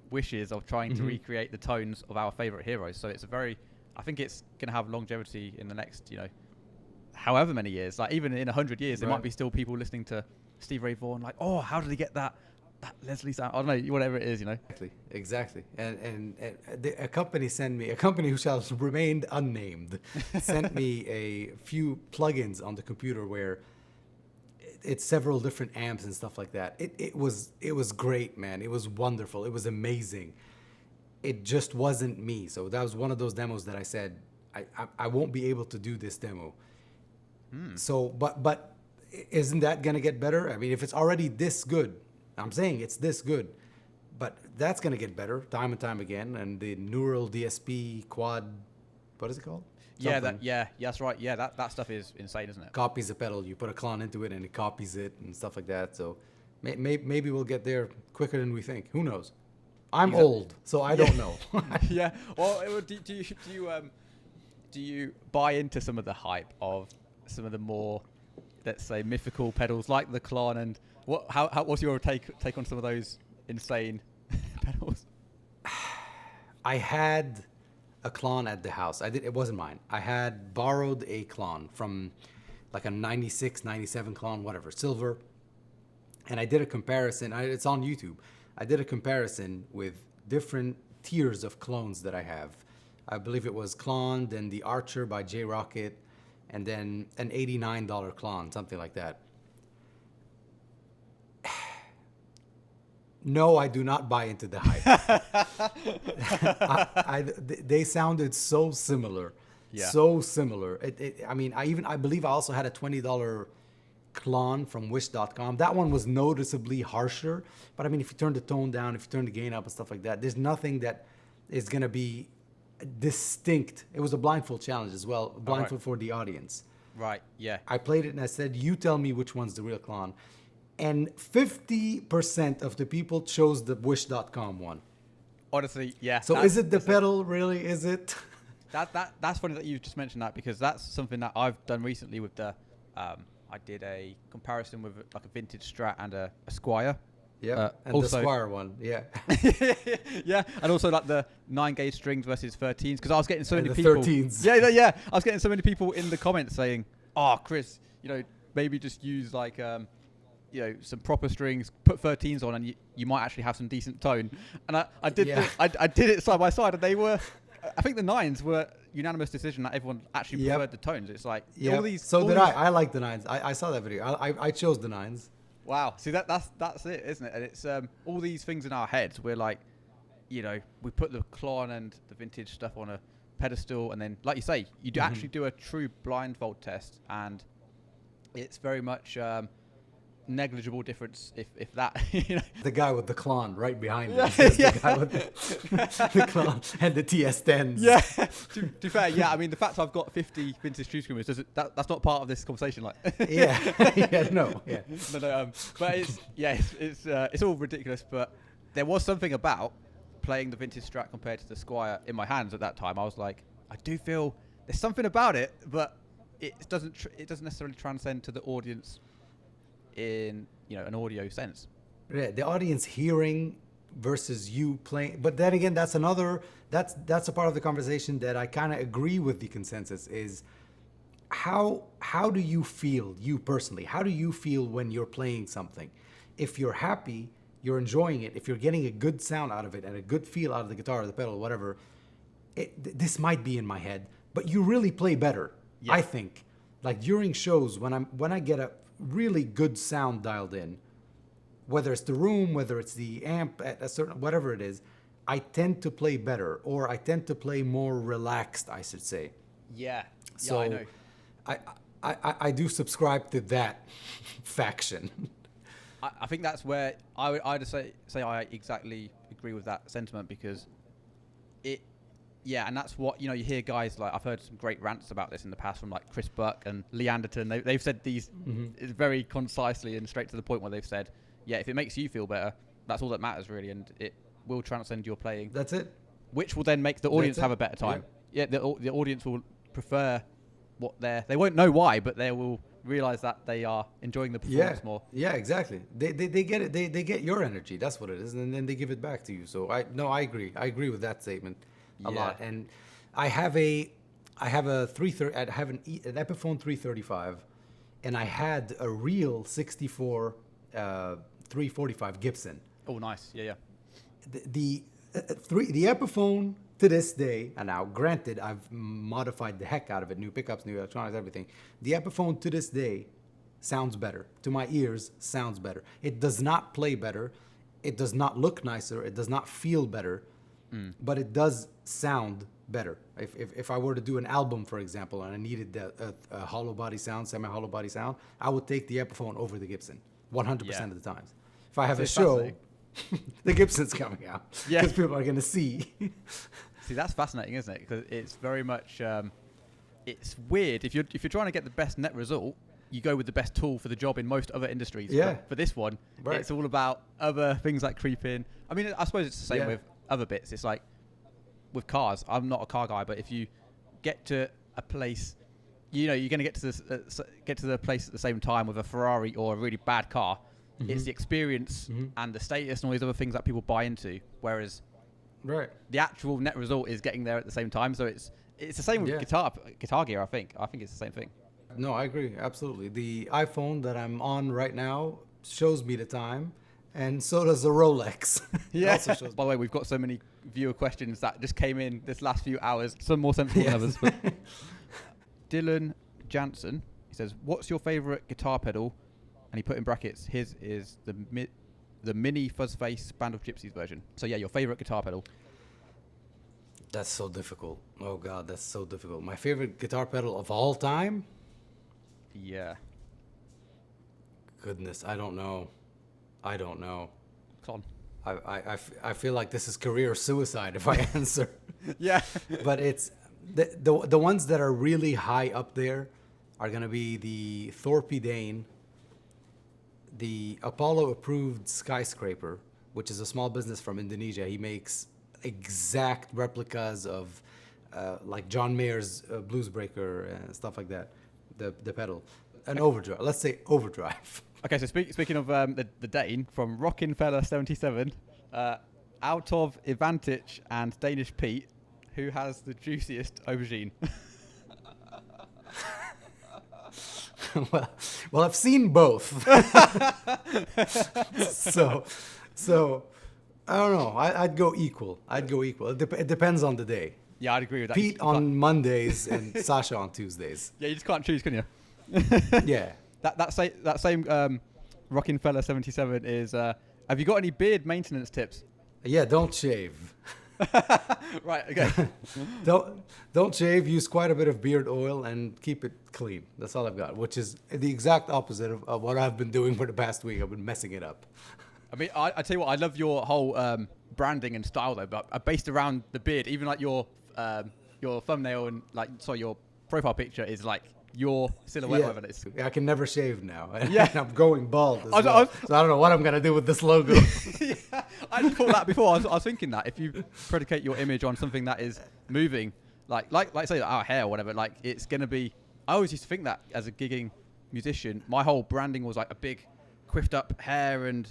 [SPEAKER 2] wishes of trying to recreate the tones of our favorite heroes. So I think it's going to have longevity in the next, however many years. Like even in 100 years, there might be still people listening to Steve Ray Vaughan like, oh, how did he get that Leslie sound? I don't know, whatever it is,
[SPEAKER 1] Exactly. And a company who shall remain unnamed, sent me a few plugins on the computer where it's several different amps and stuff like that. It was great, man. It was wonderful. It was amazing. It just wasn't me. So that was one of those demos that I said, I won't be able to do this demo. So, but isn't that going to get better? I mean, if it's already this good, I'm saying it's this good, but that's going to get better time and time again. And the Neural DSP quad, what is it called?
[SPEAKER 2] Something. Yeah, that's right. Yeah, that stuff is insane, isn't it?
[SPEAKER 1] Copies a pedal. You put a clone into it and it copies it and stuff like that. So maybe we'll get there quicker than we think. Who knows? I'm old, so I don't know.
[SPEAKER 2] Yeah. Well, do you buy into some of the hype of some of the more, let's say, mythical pedals like the Klon, and what's your take on some of those insane pedals?
[SPEAKER 1] I had a Klon at the house. It wasn't mine. I had borrowed a Klon from like a 96, 97 Klon, whatever, silver. And I did a comparison. It's on YouTube. I did a comparison with different tiers of clones that I have. I believe it was Klon, then the Archer by J Rocket, and then an $89 Klon, something like that. No, I do not buy into the hype. They sounded so similar.
[SPEAKER 2] Yeah.
[SPEAKER 1] So similar. I believe I also had a $20 Klon from Wish.com. That one was noticeably harsher. But if you turn the tone down, if you turn the gain up and stuff like that, there's nothing that is going to be distinct. It was a blindfold challenge as well. Blindfold for the audience.
[SPEAKER 2] Right, yeah.
[SPEAKER 1] I played it and I said, you tell me which one's the real Klon. And 50% of the people chose the Wish.com one.
[SPEAKER 2] Honestly, yeah.
[SPEAKER 1] So is it the pedal, really? Is it?
[SPEAKER 2] That's funny that you just mentioned that, because that's something that I've done recently with the... I did a comparison with like a vintage Strat and a Squier.
[SPEAKER 1] Yeah, and also, the Squier one, yeah.
[SPEAKER 2] Yeah, and also like the 9-gauge strings versus 13s, because I was getting so many
[SPEAKER 1] the
[SPEAKER 2] people...
[SPEAKER 1] 13s.
[SPEAKER 2] Yeah. I was getting so many people in the comments saying, oh, Chris, maybe just use like... some proper strings, put 13s on, and you might actually have some decent tone. And I did it side by side, and they were, I think the 9s were unanimous decision that everyone actually preferred the tones. It's like all these.
[SPEAKER 1] So did I. I like the 9s. I saw that video. I chose the 9s.
[SPEAKER 2] Wow. See that's it, isn't it? And it's all these things in our heads. We're like, we put the Klon and the vintage stuff on a pedestal, and then, like you say, you do actually do a true blindfold test, and it's very much. Negligible difference, if that.
[SPEAKER 1] The guy with the Klon right behind him. The guy with the Klon and the TS10s.
[SPEAKER 2] Yeah. to be fair, yeah. The fact I've got 50 vintage tube screamers, that's not part of this conversation. Like.
[SPEAKER 1] Yeah. No.
[SPEAKER 2] But it's all ridiculous. But there was something about playing the vintage Strat compared to the Squier in my hands at that time. I was like, I do feel there's something about it, but it doesn't necessarily transcend to the audience. in an audio sense.
[SPEAKER 1] Yeah, the audience hearing versus you playing. But then again, that's a part of the conversation that I kind of agree with the consensus is how do you feel, you personally? How do you feel when you're playing something? If you're happy, you're enjoying it, if you're getting a good sound out of it and a good feel out of the guitar or the pedal or whatever, this might be in my head, but you really play better. Yeah. I think. Like during shows when I get a really good sound dialed in, whether it's the room, whether it's the amp at a certain, whatever it is, I tend to play better, or I tend to play more relaxed, I should say.
[SPEAKER 2] Yeah.
[SPEAKER 1] So
[SPEAKER 2] I know.
[SPEAKER 1] I do subscribe to that faction.
[SPEAKER 2] I think that's where I'd say I exactly agree with that sentiment, because and that's what, you hear guys like, I've heard some great rants about this in the past from like Chris Buck and Lee Anderton. They've said these very concisely and straight to the point, where they've said, yeah, if it makes you feel better, that's all that matters really, and it will transcend your playing.
[SPEAKER 1] That's it.
[SPEAKER 2] Which will then make the audience have a better time. Yeah, the audience will prefer what they won't know why, but they will realize that they are enjoying the performance more.
[SPEAKER 1] Yeah, exactly. They get it. They get your energy. That's what it is, and then they give it back to you. So I agree. I agree with that statement a lot. And I have an Epiphone 335, and I had a real 64 345 Gibson.
[SPEAKER 2] Oh, nice. Yeah.
[SPEAKER 1] The Epiphone to this day, and now granted I've modified the heck out of it, new pickups, new electronics, everything. The Epiphone to this day sounds better. To my ears, sounds better. It does not play better. It does not look nicer. It does not feel better. But it does sound better. If I were to do an album, for example, and I needed a hollow body sound, semi-hollow body sound, I would take the Epiphone over the Gibson 100% of the times. If I have a show, the Gibson's coming out because people are going to see.
[SPEAKER 2] See, that's fascinating, isn't it? Because it's very much, it's weird. If you're trying to get the best net result, you go with the best tool for the job in most other industries. Yeah. But for this one, it's all about other things like creeping. I mean, I suppose it's the same with other bits. It's like with cars. I'm not a car guy, but if you get to a place, you're going to get to the place at the same time with a Ferrari or a really bad car. It's the experience and the status and all these other things that people buy into. Whereas the actual net result is getting there at the same time. So it's the same with guitar gear. I think it's the same thing.
[SPEAKER 1] No, I agree absolutely. The iPhone that I'm on right now shows me the time, and so does the Rolex.
[SPEAKER 2] Yeah. By the way, we've got so many viewer questions that just came in this last few hours. Some more sensible than others. But Dylan Jansen, he says, "What's your favorite guitar pedal?" And he put in brackets, his is the mini Fuzzface Band of Gypsies version. So yeah, your favorite guitar pedal.
[SPEAKER 1] That's so difficult. Oh God, that's so difficult. My favorite guitar pedal of all time?
[SPEAKER 2] Yeah.
[SPEAKER 1] Goodness, I don't know.
[SPEAKER 2] Come on.
[SPEAKER 1] I feel like this is career suicide if I answer.
[SPEAKER 2] Yeah.
[SPEAKER 1] But it's the ones that are really high up there are gonna be the Thorpe Dane, the Apollo approved Skyscraper, which is a small business from Indonesia. He makes exact replicas of like John Mayer's Bluesbreaker and stuff like that. The pedal, an Overdrive. Let's say Overdrive.
[SPEAKER 2] Okay, so speaking of the Dane from Rockin' Fella 77, out of Ivantic and Danish Pete, who has the juiciest aubergine?
[SPEAKER 1] well, I've seen both. so I don't know. I'd go equal. It depends on the day.
[SPEAKER 2] Yeah, I'd agree with that.
[SPEAKER 1] Pete on Mondays and Sasha on Tuesdays.
[SPEAKER 2] Yeah, you just can't choose, can you?
[SPEAKER 1] Yeah.
[SPEAKER 2] That same Rockin' Fella 77 is. Have you got any beard maintenance tips?
[SPEAKER 1] Yeah, don't shave.
[SPEAKER 2] Right. Okay.
[SPEAKER 1] Don't shave. Use quite a bit of beard oil and keep it clean. That's all I've got. Which is the exact opposite of what I've been doing for the past week. I've been messing it up.
[SPEAKER 2] I mean, I tell you what. I love your whole branding and style though, but based around the beard. Even like your thumbnail and your profile picture is like your silhouette. Whatever it is.
[SPEAKER 1] I can never shave now.
[SPEAKER 2] Yeah.
[SPEAKER 1] I'm going bald as well. So I don't know what I'm gonna do with this logo.
[SPEAKER 2] Yeah, I thought that before. I was thinking that if you predicate your image on something that is moving, like say our hair or whatever, like it's gonna be. I always used to think that as a gigging musician, my whole branding was like a big quiffed up hair and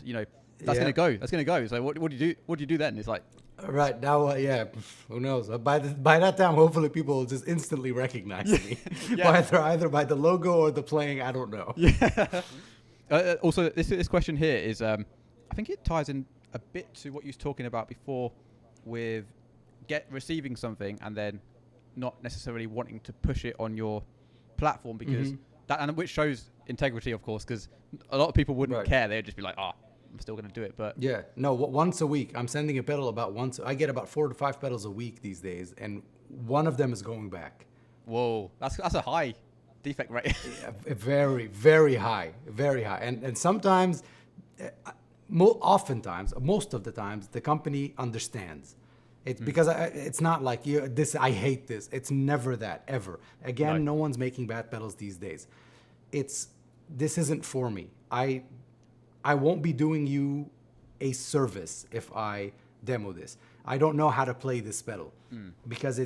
[SPEAKER 2] that's gonna go. That's gonna go. So what do you do? What do you do then? It's like,
[SPEAKER 1] right now, who knows? By that time, hopefully people will just instantly recognize me, either by the logo or the playing. I don't know.
[SPEAKER 2] Yeah. Also, this question here is, I think it ties in a bit to what you was talking about before, with receiving something and then not necessarily wanting to push it on your platform, because which shows integrity, of course, because a lot of people wouldn't care. They'd just be like, I'm still going to do it. But
[SPEAKER 1] once a week. I'm sending a pedal I get about 4 to 5 pedals a week these days, and one of them is going back.
[SPEAKER 2] Whoa, that's a high defect rate.
[SPEAKER 1] Very, very high, very high. And sometimes, oftentimes, most of the times, the company understands. It's because it's not like I hate this. It's never that, ever. Again, no one's making bad pedals these days. This isn't for me. I won't be doing you a service if I demo this. I don't know how to play this pedal because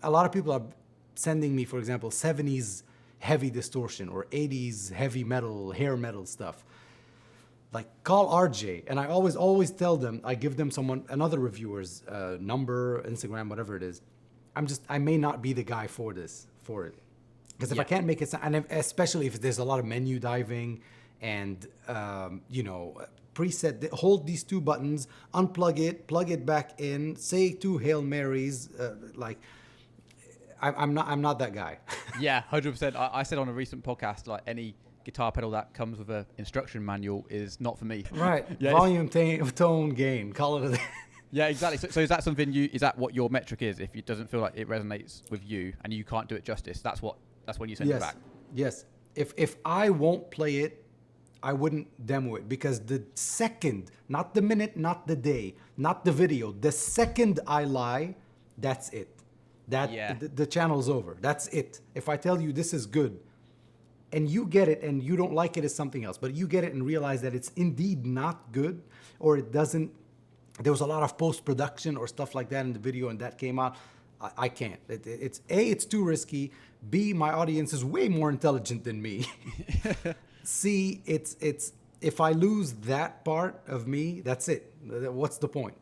[SPEAKER 1] a lot of people are sending me, for example, 70s heavy distortion or 80s heavy metal, hair metal stuff. Like, call RJ, and I always tell them, I give them another reviewer's number, Instagram, whatever it is. I may not be the guy for it. Because if I can't make it sound, and especially if there's a lot of menu diving and, preset, hold these 2 buttons, unplug it, plug it back in, say 2 Hail Marys, I'm not that guy.
[SPEAKER 2] Yeah, 100%. I said on a recent podcast, like, any guitar pedal that comes with an instruction manual is not for me.
[SPEAKER 1] Right. Volume, tone, gain. Call it a
[SPEAKER 2] Yeah, exactly. So is that something is that what your metric is? If it doesn't feel like it resonates with you and you can't do it justice, that's when you send it back.
[SPEAKER 1] Yes. If I won't play it, I wouldn't demo it, because the second, not the minute, not the day, not the video, the second I lie, that's it. The channel's over. That's it. If I tell you this is good, and you get it and you don't like it, is something else. But you get it and realize that it's indeed not good, or it doesn't. There was a lot of post-production or stuff like that in the video, and that came out. I can't. It's A, it's too risky. B, my audience is way more intelligent than me. C, it's if I lose that part of me, that's it. What's the point?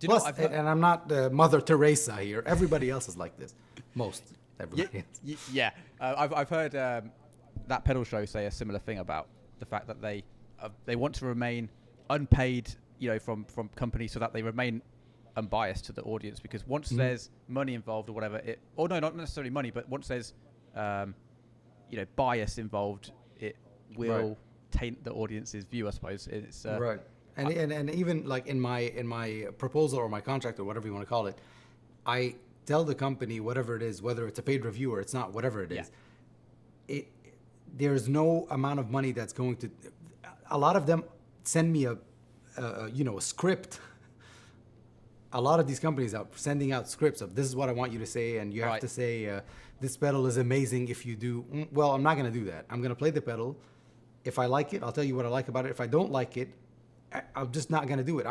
[SPEAKER 1] Plus, and I'm not Mother Teresa here. Everybody else is like this. Most everybody else.
[SPEAKER 2] Yeah. I've heard that pedal show say a similar thing about the fact that they want to remain unpaid, from companies, so that they remain unbiased to the audience, because once there's money involved or whatever, not necessarily money, but once there's bias involved, it will taint the audience's view, I suppose. It's
[SPEAKER 1] right. And even like in my proposal or my contract or whatever you want to call it, I tell the company whatever it is, whether it's a paid review or it's not, whatever it is, there's no amount of money that's going to. A lot of them send me a script. A lot of these companies are sending out scripts of, this is what I want you to say, and you have to say this pedal is amazing if you do. Well, I'm not going to do that. I'm going to play the pedal. If I like it, I'll tell you what I like about it. If I don't like it, I'm just not going to do it.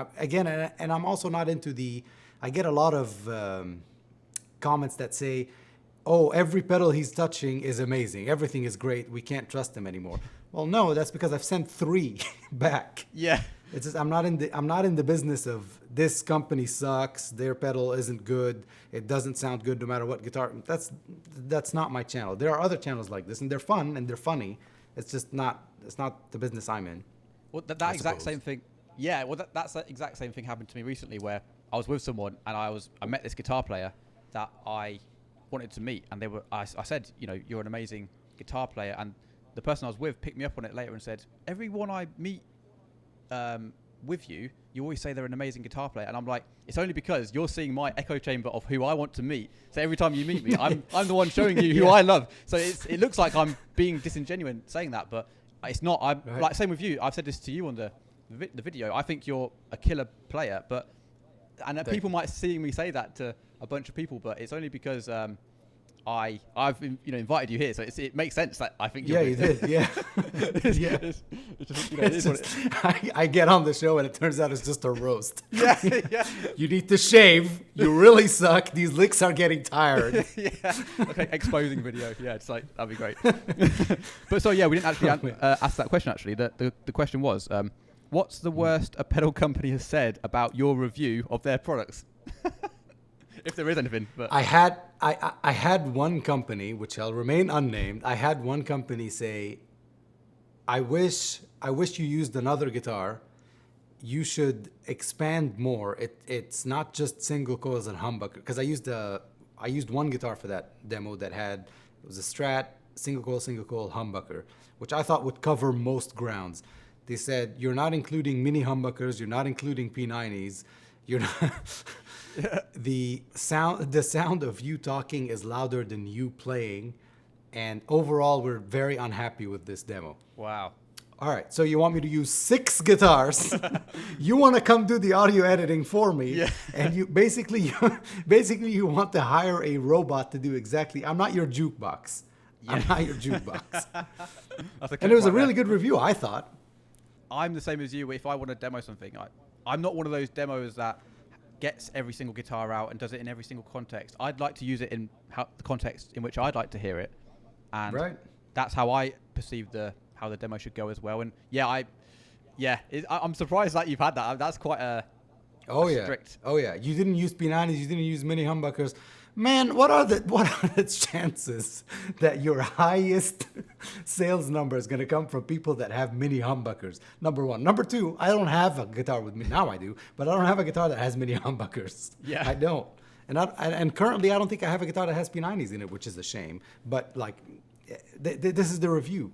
[SPEAKER 1] And I'm also not into I get a lot of comments that say, oh, every pedal he's touching is amazing. Everything is great. We can't trust him anymore. Well, no, that's because I've sent 3 back.
[SPEAKER 2] Yeah.
[SPEAKER 1] It's just I'm not in the business of this company sucks. Their pedal isn't good. It doesn't sound good no matter what guitar. That's not my channel. There are other channels like this, and they're fun and they're funny. It's just not. It's not the business I'm in.
[SPEAKER 2] Well, that exact same thing. Yeah. Well, that's the exact same thing happened to me recently, where I was with someone and I met this guitar player that I wanted to meet, and I said, you're an amazing guitar player, and the person I was with picked me up on it later and said, everyone I meet with you always say they're an amazing guitar player, and I'm like, it's only because you're seeing my echo chamber of who I want to meet. So every time you meet me, I'm the one showing you who I love. So it looks like I'm being disingenuous saying that, but it's not. I'm like, same with you. I've said this to you on the video. I think you're a killer player, people might see me say that to a bunch of people, but it's only because I've invited you here, so it makes sense that I think
[SPEAKER 1] Yeah,
[SPEAKER 2] you'll
[SPEAKER 1] you did. Yeah. Yeah.
[SPEAKER 2] It's just, it
[SPEAKER 1] It's
[SPEAKER 2] is what
[SPEAKER 1] just,
[SPEAKER 2] it,
[SPEAKER 1] I get on the show and it turns out it's just a roast.
[SPEAKER 2] yeah, yeah.
[SPEAKER 1] You need to shave. You really suck. These licks are getting tired.
[SPEAKER 2] Yeah, okay, exposing video. Yeah, it's like that'd be great. But so yeah, we didn't actually ask that question. Actually, the question was, what's the worst a pedal company has said about your review of their products? If there is anything, but
[SPEAKER 1] I had one company, which I'll remain unnamed. I had one company say, "I wish you used another guitar. You should expand more. It's not just single coils and humbucker." Because I used one guitar for that demo that it was a Strat single coil humbucker, which I thought would cover most grounds. They said, "You're not including mini humbuckers. You're not including P90s. You're not." The sound of you talking is louder than you playing, and overall we're very unhappy with this demo.
[SPEAKER 2] wow.
[SPEAKER 1] All right, so you want me to use 6 guitars? You want to come do the audio editing for me,
[SPEAKER 2] Yeah.
[SPEAKER 1] and you basically you want to hire a robot to do exactly. I'm not your jukebox.
[SPEAKER 2] Yeah.
[SPEAKER 1] I'm not your jukebox.
[SPEAKER 2] That's a
[SPEAKER 1] And it was a
[SPEAKER 2] clip right
[SPEAKER 1] really
[SPEAKER 2] there.
[SPEAKER 1] good review, I thought.
[SPEAKER 2] I'm the same as you. If I want to demo something, I'm not one of those demos that gets every single guitar out and does it in every single context. I'd like to use it in the context in which I'd like to hear it, and
[SPEAKER 1] Right.
[SPEAKER 2] that's how I perceive how the demo should go as well. And I'm surprised that you've had that. That's quite a strict.
[SPEAKER 1] Oh yeah. You didn't use P90s. You didn't use mini humbuckers. Man, what are the chances that your highest sales number is going to come from people that have mini humbuckers? Number one. Number two, I don't have a guitar with me. Now I do, but I don't have a guitar that has mini humbuckers.
[SPEAKER 2] Yeah.
[SPEAKER 1] I don't. And currently I don't think I have a guitar that has P90s in it, which is a shame. But like, this is the review.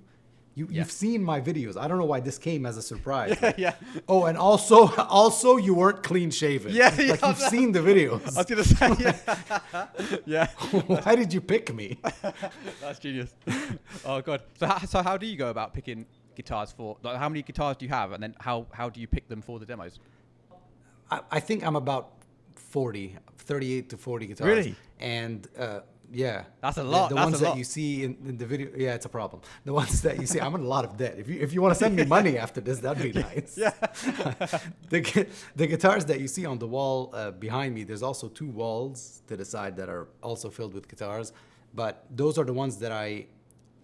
[SPEAKER 1] You've seen my videos. I don't know why this came as a surprise.
[SPEAKER 2] Yeah.
[SPEAKER 1] Oh, and also you weren't clean shaven.
[SPEAKER 2] Yeah,
[SPEAKER 1] Like
[SPEAKER 2] yeah.
[SPEAKER 1] you've seen the videos.
[SPEAKER 2] I was gonna say, yeah.
[SPEAKER 1] Why did you pick me?
[SPEAKER 2] That's genius. Oh god. So how do you go about picking guitars for? Like, how many guitars do you have, and then how do you pick them for the demos?
[SPEAKER 1] I think I'm about 38 to 40 guitars.
[SPEAKER 2] Really?
[SPEAKER 1] And yeah.
[SPEAKER 2] That's a lot.
[SPEAKER 1] The
[SPEAKER 2] That's
[SPEAKER 1] ones
[SPEAKER 2] a
[SPEAKER 1] that
[SPEAKER 2] lot.
[SPEAKER 1] you see in the video, yeah, it's a problem. The ones that you see, I'm in a lot of debt. If you want to send me money after this, that'd be nice.
[SPEAKER 2] Yeah.
[SPEAKER 1] The guitars that you see on the wall behind me, there's also 2 walls to the side that are also filled with guitars. But those are the ones that I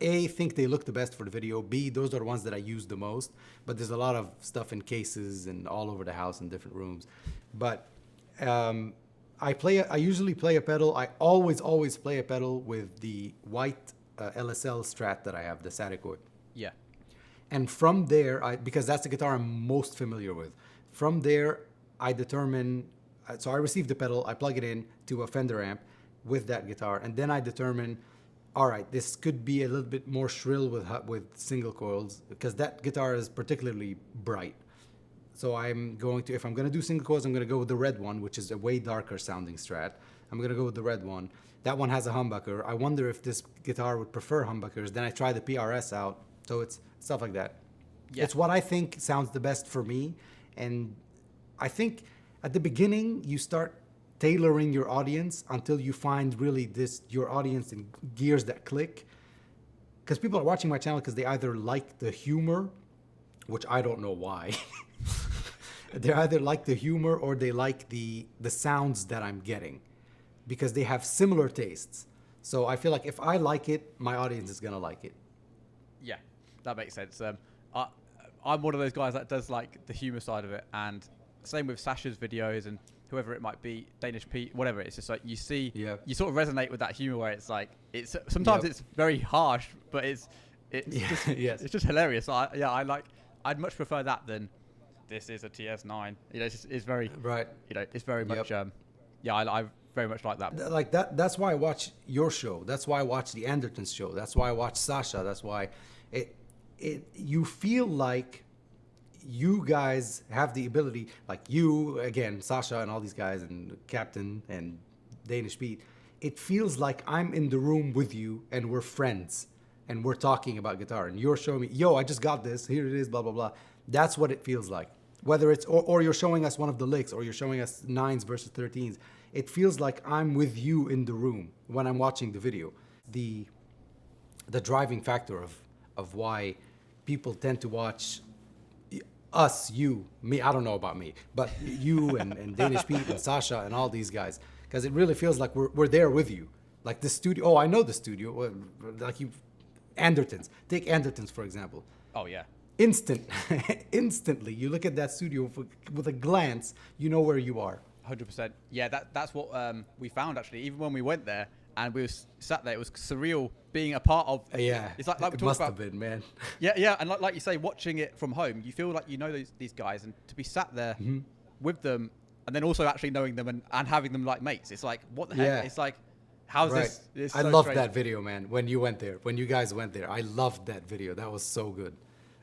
[SPEAKER 1] think they look the best for the video. B, those are the ones that I use the most. But there's a lot of stuff in cases and all over the house in different rooms. But I usually play a pedal. I always play a pedal with the white LSL Strat that I have, the Saticoy.
[SPEAKER 2] Yeah.
[SPEAKER 1] And from there, because that's the guitar I'm most familiar with. From there, I determine. So I receive the pedal, I plug it in to a Fender amp with that guitar, and then I determine, all right, this could be a little bit more shrill with single coils because that guitar is particularly bright. So if I'm going to do single coils, I'm going to go with the red one, which is a way darker sounding Strat. I'm going to go with the red one. That one has a humbucker. I wonder if this guitar would prefer humbuckers. Then I try the PRS out. So it's stuff like that.
[SPEAKER 2] Yeah.
[SPEAKER 1] It's what I think sounds the best for me. And I think at the beginning, you start tailoring your audience until you find really your audience in gears that click. Because people are watching my channel because they either like the humor, which I don't know why. They either like the humor or they like the sounds that I'm getting because they have similar tastes. So I feel like if I like it, my audience is going to like it.
[SPEAKER 2] Yeah, that makes sense. I'm one of those guys that does like the humor side of it, and same with Sasha's videos and whoever it might be, Danish Pete, whatever. It's just like you see, you sort of resonate with that humor where it's like sometimes it's very harsh, but it's just, it's just hilarious. I'd much prefer that than this is a TS9. It's very
[SPEAKER 1] right.
[SPEAKER 2] It's very much. I very much like that.
[SPEAKER 1] Like that. That's why I watch your show. That's why I watch the Andertons show. That's why I watch Sasha. That's why you feel like you guys have the ability, like you again, Sasha and all these guys and Captain and Danish Pete. It feels like I'm in the room with you and we're friends and we're talking about guitar and you're showing me, yo, I just got this. Here it is. Blah blah blah. That's what it feels like. Whether it's or you're showing us one of the licks or you're showing us 9s versus 13s. it feels like I'm with you in the room when I'm watching the video. The driving factor of why people tend to watch us, you, me, I don't know about me, but you and Danish Pete and Sasha and all these guys, because it really feels like we're there with you. Like the studio, oh, I know the studio, like Andertons. Take Andertons, for example.
[SPEAKER 2] Oh, yeah.
[SPEAKER 1] Instantly, you look at that studio with a glance, you know where you are.
[SPEAKER 2] 100%. Yeah, that's what we found, actually. Even when we went there and we were sat there, it was surreal being a part of.
[SPEAKER 1] Yeah,
[SPEAKER 2] it's like we
[SPEAKER 1] it
[SPEAKER 2] talked
[SPEAKER 1] must
[SPEAKER 2] about,
[SPEAKER 1] have been, man.
[SPEAKER 2] Yeah, and like you say, watching it from home, you feel like you know these guys, and to be sat there with them, and then also actually knowing them and having them like mates. It's like, what the heck?
[SPEAKER 1] Yeah.
[SPEAKER 2] It's like, how's
[SPEAKER 1] Right.
[SPEAKER 2] this? It's
[SPEAKER 1] I
[SPEAKER 2] so
[SPEAKER 1] loved
[SPEAKER 2] strange.
[SPEAKER 1] that video, man. When you went there, when you guys went there, I loved that video. That was so good.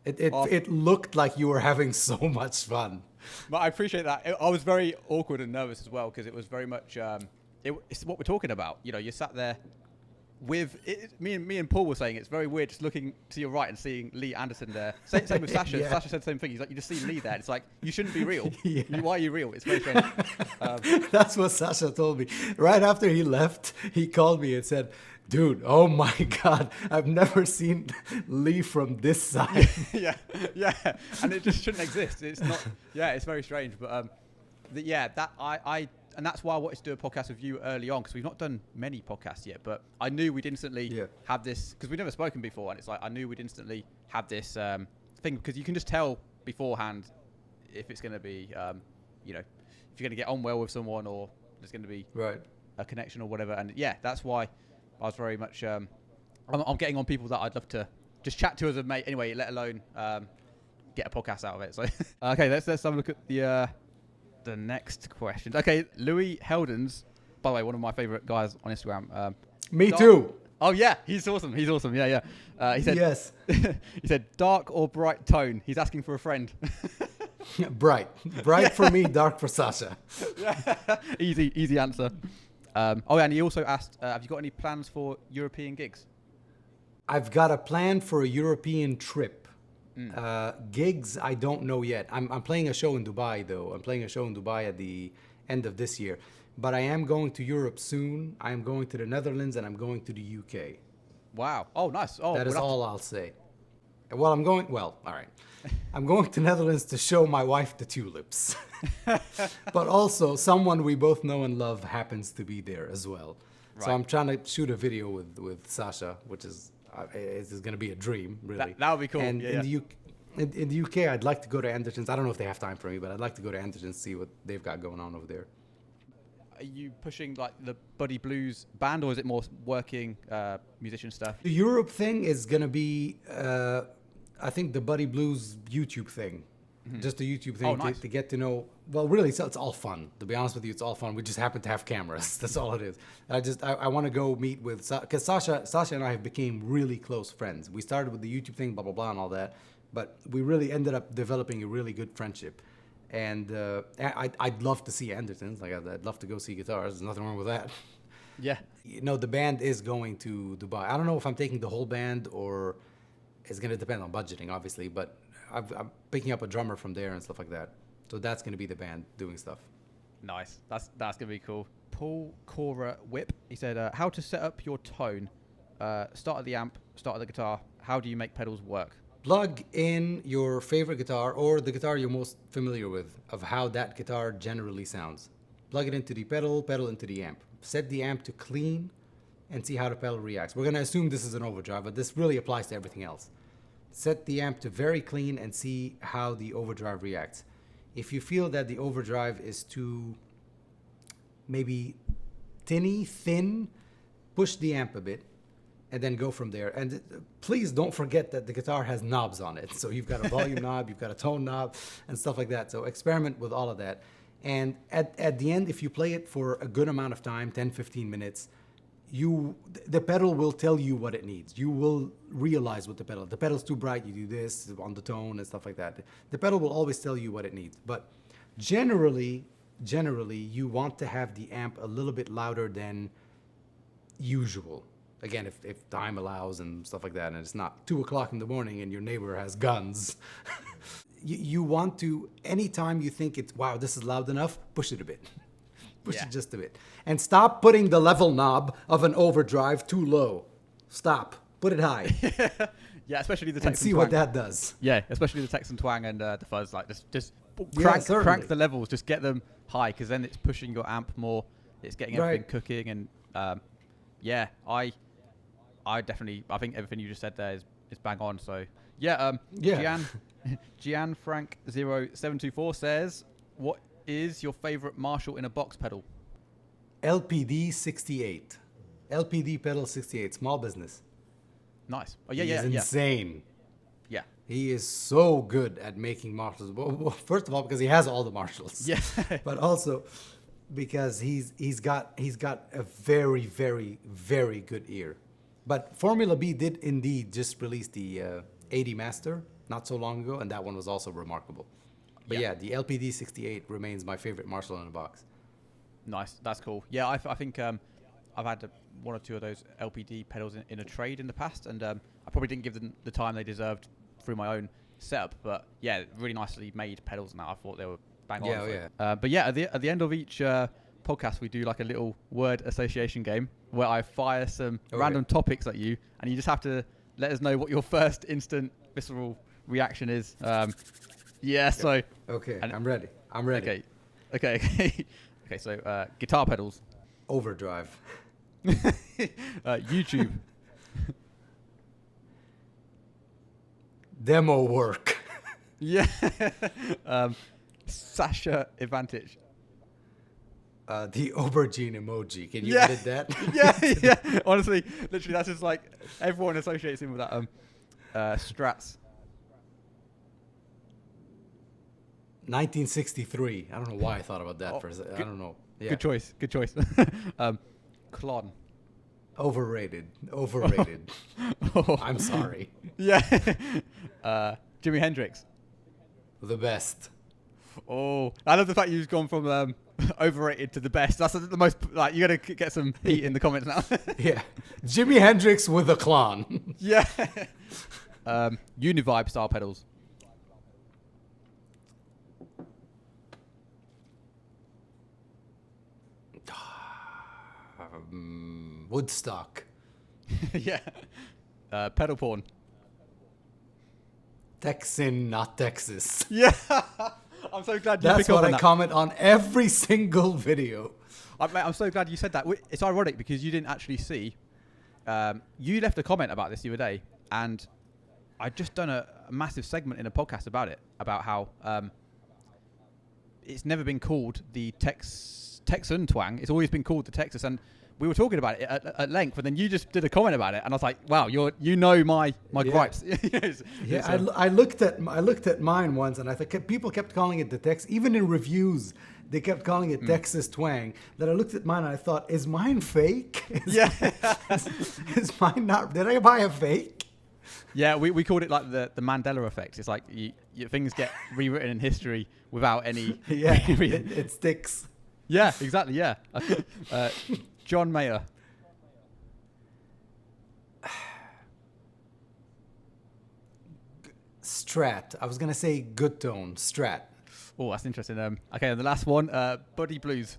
[SPEAKER 1] It
[SPEAKER 2] Oh.
[SPEAKER 1] it looked like you were having so much fun.
[SPEAKER 2] But I appreciate that. I was very awkward and nervous as well because it was very much. It's what we're talking about. You know, you're sat there with me and Paul were saying it's very weird just looking to your right and seeing Lee Anderson there. Same with Sasha.
[SPEAKER 1] Yeah.
[SPEAKER 2] Sasha said the same thing. He's like, you just see Lee there. It's like, you shouldn't be real.
[SPEAKER 1] Yeah.
[SPEAKER 2] Why are you real? It's very strange.
[SPEAKER 1] That's what Sasha told me. Right after he left, he called me and said, "Dude, oh my God, I've never seen Lee from this side."
[SPEAKER 2] yeah, and it just shouldn't exist. It's not. Yeah, it's very strange. But and that's why I wanted to do a podcast with you early on, because we've not done many podcasts yet. But I knew we'd instantly have this, because we've never spoken before, and it's like I knew we'd instantly have this thing, because you can just tell beforehand if it's going to be, if you're going to get on well with someone, or there's going to be
[SPEAKER 1] Right.
[SPEAKER 2] a connection or whatever. And yeah, that's why I was very much. I'm getting on people that I'd love to just chat to as a mate anyway, let alone get a podcast out of it. So okay, let's have a look at the next question. Okay, Louis Heldens, by the way, one of my favorite guys on Instagram.
[SPEAKER 1] Me too.
[SPEAKER 2] Oh yeah, he's awesome. Yeah. He said
[SPEAKER 1] Yes.
[SPEAKER 2] he said dark or bright tone. He's asking for a friend.
[SPEAKER 1] Bright for me, dark for Sasha.
[SPEAKER 2] Easy answer. And he also asked, have you got any plans for European gigs?
[SPEAKER 1] I've got a plan for a European trip. Gigs, I don't know yet. I'm playing a show in Dubai, though. I'm playing a show in Dubai at the end of this year. But I am going to Europe soon. I am going to the Netherlands, and I'm going to the UK.
[SPEAKER 2] Wow. Oh, nice. Oh,
[SPEAKER 1] That is all I'll say. Well, all right. I'm going to Netherlands to show my wife the tulips. But also, someone we both know and love happens to be there as well.
[SPEAKER 2] Right.
[SPEAKER 1] So I'm trying to shoot a video with Sasha, which is going to be a dream, really.
[SPEAKER 2] That would be cool.
[SPEAKER 1] And
[SPEAKER 2] Yeah,
[SPEAKER 1] in the UK, I'd like to go to Andertons. I don't know if they have time for me, but I'd like to go to Andertons, see what they've got going on over there.
[SPEAKER 2] Are you pushing like the Buddy Blues band, or is it more working musician stuff?
[SPEAKER 1] The Europe thing is going to be, I think, the Buddy Blues YouTube thing. Just the YouTube thing
[SPEAKER 2] nice.
[SPEAKER 1] to get to know. Well, really, it's all fun. To be honest with you, it's all fun. We just happen to have cameras. That's all it is. I want to go meet with, because Sasha and I have became really close friends. We started with the YouTube thing, blah, blah, blah, and all that. But we really ended up developing a really good friendship. And I'd love to see Andertons. Like, I'd love to go see guitars. There's nothing wrong with that.
[SPEAKER 2] Yeah.
[SPEAKER 1] The band is going to Dubai. I don't know if I'm taking the whole band, or it's going to depend on budgeting, obviously. But I'm picking up a drummer from there and stuff like that. So that's going to be the band doing stuff.
[SPEAKER 2] Nice. That's going to be cool. Paul Cora Whip, he said, how to set up your tone. Start at the amp, start at the guitar. How do you make pedals work?
[SPEAKER 1] Plug in your favorite guitar, or the guitar you're most familiar with, of how that guitar generally sounds. Plug it into the pedal into the amp. Set the amp to clean and see how the pedal reacts. We're going to assume this is an overdrive, but this really applies to everything else. Set the amp to very clean and see how the overdrive reacts. If you feel that the overdrive is too maybe thin, push the amp a bit and then go from there. And please don't forget that the guitar has knobs on it. So you've got a volume knob, you've got a tone knob and stuff like that. So experiment with all of that. And at the end, if you play it for a good amount of time, 10, 15 minutes, the pedal will tell you what it needs. You will realize what the pedal's too bright, you do this on the tone and stuff like that. The pedal will always tell you what it needs. But generally, you want to have the amp a little bit louder than usual. Again, if time allows and stuff like that, and it's not 2:00 in the morning and your neighbor has guns. You want to, anytime you think it's, wow, this is loud enough, push it a bit. Push
[SPEAKER 2] Yeah.
[SPEAKER 1] it just a bit. And stop putting the level knob of an overdrive too low. Stop. Put it high.
[SPEAKER 2] Yeah, especially the
[SPEAKER 1] And
[SPEAKER 2] Texan
[SPEAKER 1] see
[SPEAKER 2] twang.
[SPEAKER 1] what that does.
[SPEAKER 2] Yeah, especially the Texan twang and the fuzz. Like just
[SPEAKER 1] Yeah,
[SPEAKER 2] crank
[SPEAKER 1] certainly.
[SPEAKER 2] the levels, just get them high, because then it's pushing your amp more. It's getting everything
[SPEAKER 1] Right.
[SPEAKER 2] cooking, and yeah, I definitely, I think everything you just said there is bang on. So yeah,
[SPEAKER 1] Yeah.
[SPEAKER 2] Gian Frank 0724 says, what is your favorite Marshall in a box pedal?
[SPEAKER 1] LPD 68. LPD pedal 68. Small business.
[SPEAKER 2] Nice. Oh yeah,
[SPEAKER 1] He
[SPEAKER 2] yeah,
[SPEAKER 1] is
[SPEAKER 2] yeah,
[SPEAKER 1] insane.
[SPEAKER 2] yeah,
[SPEAKER 1] He is so good at making Marshalls. Well, first of all, because he has all the Marshalls.
[SPEAKER 2] yeah.
[SPEAKER 1] But also because he's got a very, very, very good ear. But Formula B did indeed just release the 80 Master not so long ago, and that one was also remarkable. But
[SPEAKER 2] Yeah.
[SPEAKER 1] yeah, the LPD 68 remains my favorite Marshall in a box.
[SPEAKER 2] Nice, that's cool. Yeah, I think I've had one or two of those LPD pedals in a trade in the past, and I probably didn't give them the time they deserved through my own setup. But yeah, really nicely made pedals, and that I thought they were bang on.
[SPEAKER 1] Yeah,
[SPEAKER 2] so.
[SPEAKER 1] yeah.
[SPEAKER 2] But yeah, at the end of each podcast, we do like a little word association game where I fire some random topics at you, and you just have to let us know what your first instant visceral reaction is. Yeah, so
[SPEAKER 1] Okay,
[SPEAKER 2] and-
[SPEAKER 1] I'm ready. I'm ready.
[SPEAKER 2] okay. Okay, so guitar pedals,
[SPEAKER 1] Overdrive.
[SPEAKER 2] YouTube,
[SPEAKER 1] Demo work.
[SPEAKER 2] yeah, Sasha Advantage,
[SPEAKER 1] The aubergine emoji. Can you
[SPEAKER 2] Yeah.
[SPEAKER 1] edit that?
[SPEAKER 2] yeah. Honestly, literally, that's just like everyone associates him with that. Strats,
[SPEAKER 1] 1963. I don't know why I thought about that
[SPEAKER 2] Oh,
[SPEAKER 1] for a second. I
[SPEAKER 2] good-
[SPEAKER 1] don't know. Yeah.
[SPEAKER 2] good choice, good choice. Klon,
[SPEAKER 1] Overrated. Overrated. I'm sorry.
[SPEAKER 2] yeah, Jimi Hendrix.
[SPEAKER 1] The best.
[SPEAKER 2] Oh, I love the fact you've gone from overrated to the best. That's the most, like, you got to get some heat in the comments now.
[SPEAKER 1] Yeah. Jimi Hendrix with a clon.
[SPEAKER 2] Yeah. Univibe style pedals.
[SPEAKER 1] Woodstock.
[SPEAKER 2] Yeah. Pedal porn.
[SPEAKER 1] Texan, not Texas.
[SPEAKER 2] Yeah. I'm so glad you
[SPEAKER 1] That's
[SPEAKER 2] pick up
[SPEAKER 1] what
[SPEAKER 2] on
[SPEAKER 1] I
[SPEAKER 2] that.
[SPEAKER 1] comment on every single video.
[SPEAKER 2] I'm so glad you said that. It's ironic because you didn't actually see. You left a comment about this the other day, and I'd just done a massive segment in a podcast about it, about how it's never been called the Texan twang. It's always been called the Texas, and we were talking about it at length, and then you just did a comment about it, and I was like, wow, you know my
[SPEAKER 1] Yeah.
[SPEAKER 2] gripes.
[SPEAKER 1] Yeah, I looked at mine once, and I thought people kept calling it the Tex. Even in reviews, they kept calling it Texas twang. That I looked at mine and I thought, is mine fake?
[SPEAKER 2] Yeah.
[SPEAKER 1] Is mine not? Did I buy a fake?
[SPEAKER 2] Yeah, we called it like the Mandela effect. It's like things get rewritten in history without any
[SPEAKER 1] Yeah,
[SPEAKER 2] reason.
[SPEAKER 1] it sticks.
[SPEAKER 2] Yeah, exactly. Yeah. John Mayer.
[SPEAKER 1] Strat. I was gonna say good tone. Strat.
[SPEAKER 2] Oh, that's interesting. Okay, and the last one, Buddy Blues.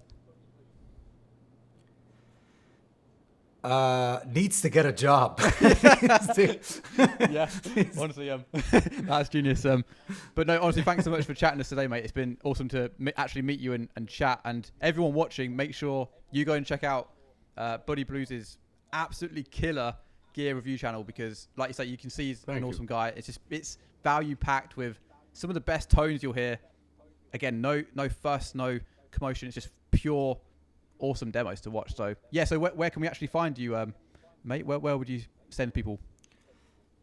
[SPEAKER 1] Needs to get a job.
[SPEAKER 2] Yeah, honestly, that's genius. But no, honestly, thanks so much for chatting us today, mate. It's been awesome to actually meet you and chat. And everyone watching, make sure you go and check out Buddy Blues' absolutely killer gear review channel, because, like you say, you can see he's an awesome guy. It's value packed with some of the best tones you'll hear. Again, no fuss, no commotion. It's just pure awesome demos to watch. So yeah, so where can we actually find you, mate? Where would you send people?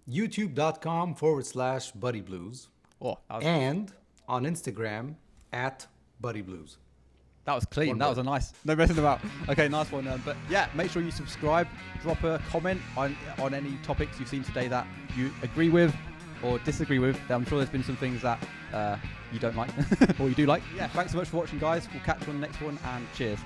[SPEAKER 1] YouTube.com/BuddyBlues.
[SPEAKER 2] Oh,
[SPEAKER 1] And on Instagram @BuddyBlues.
[SPEAKER 2] that was clean. That was a nice, no messing about. Okay, nice one. But yeah, make sure you subscribe, drop a comment on any topics you've seen today that you agree with or disagree with. I'm sure there's been some things that you don't like or you do like. Yeah, thanks so much for watching, guys. We'll catch you on the next one, and cheers.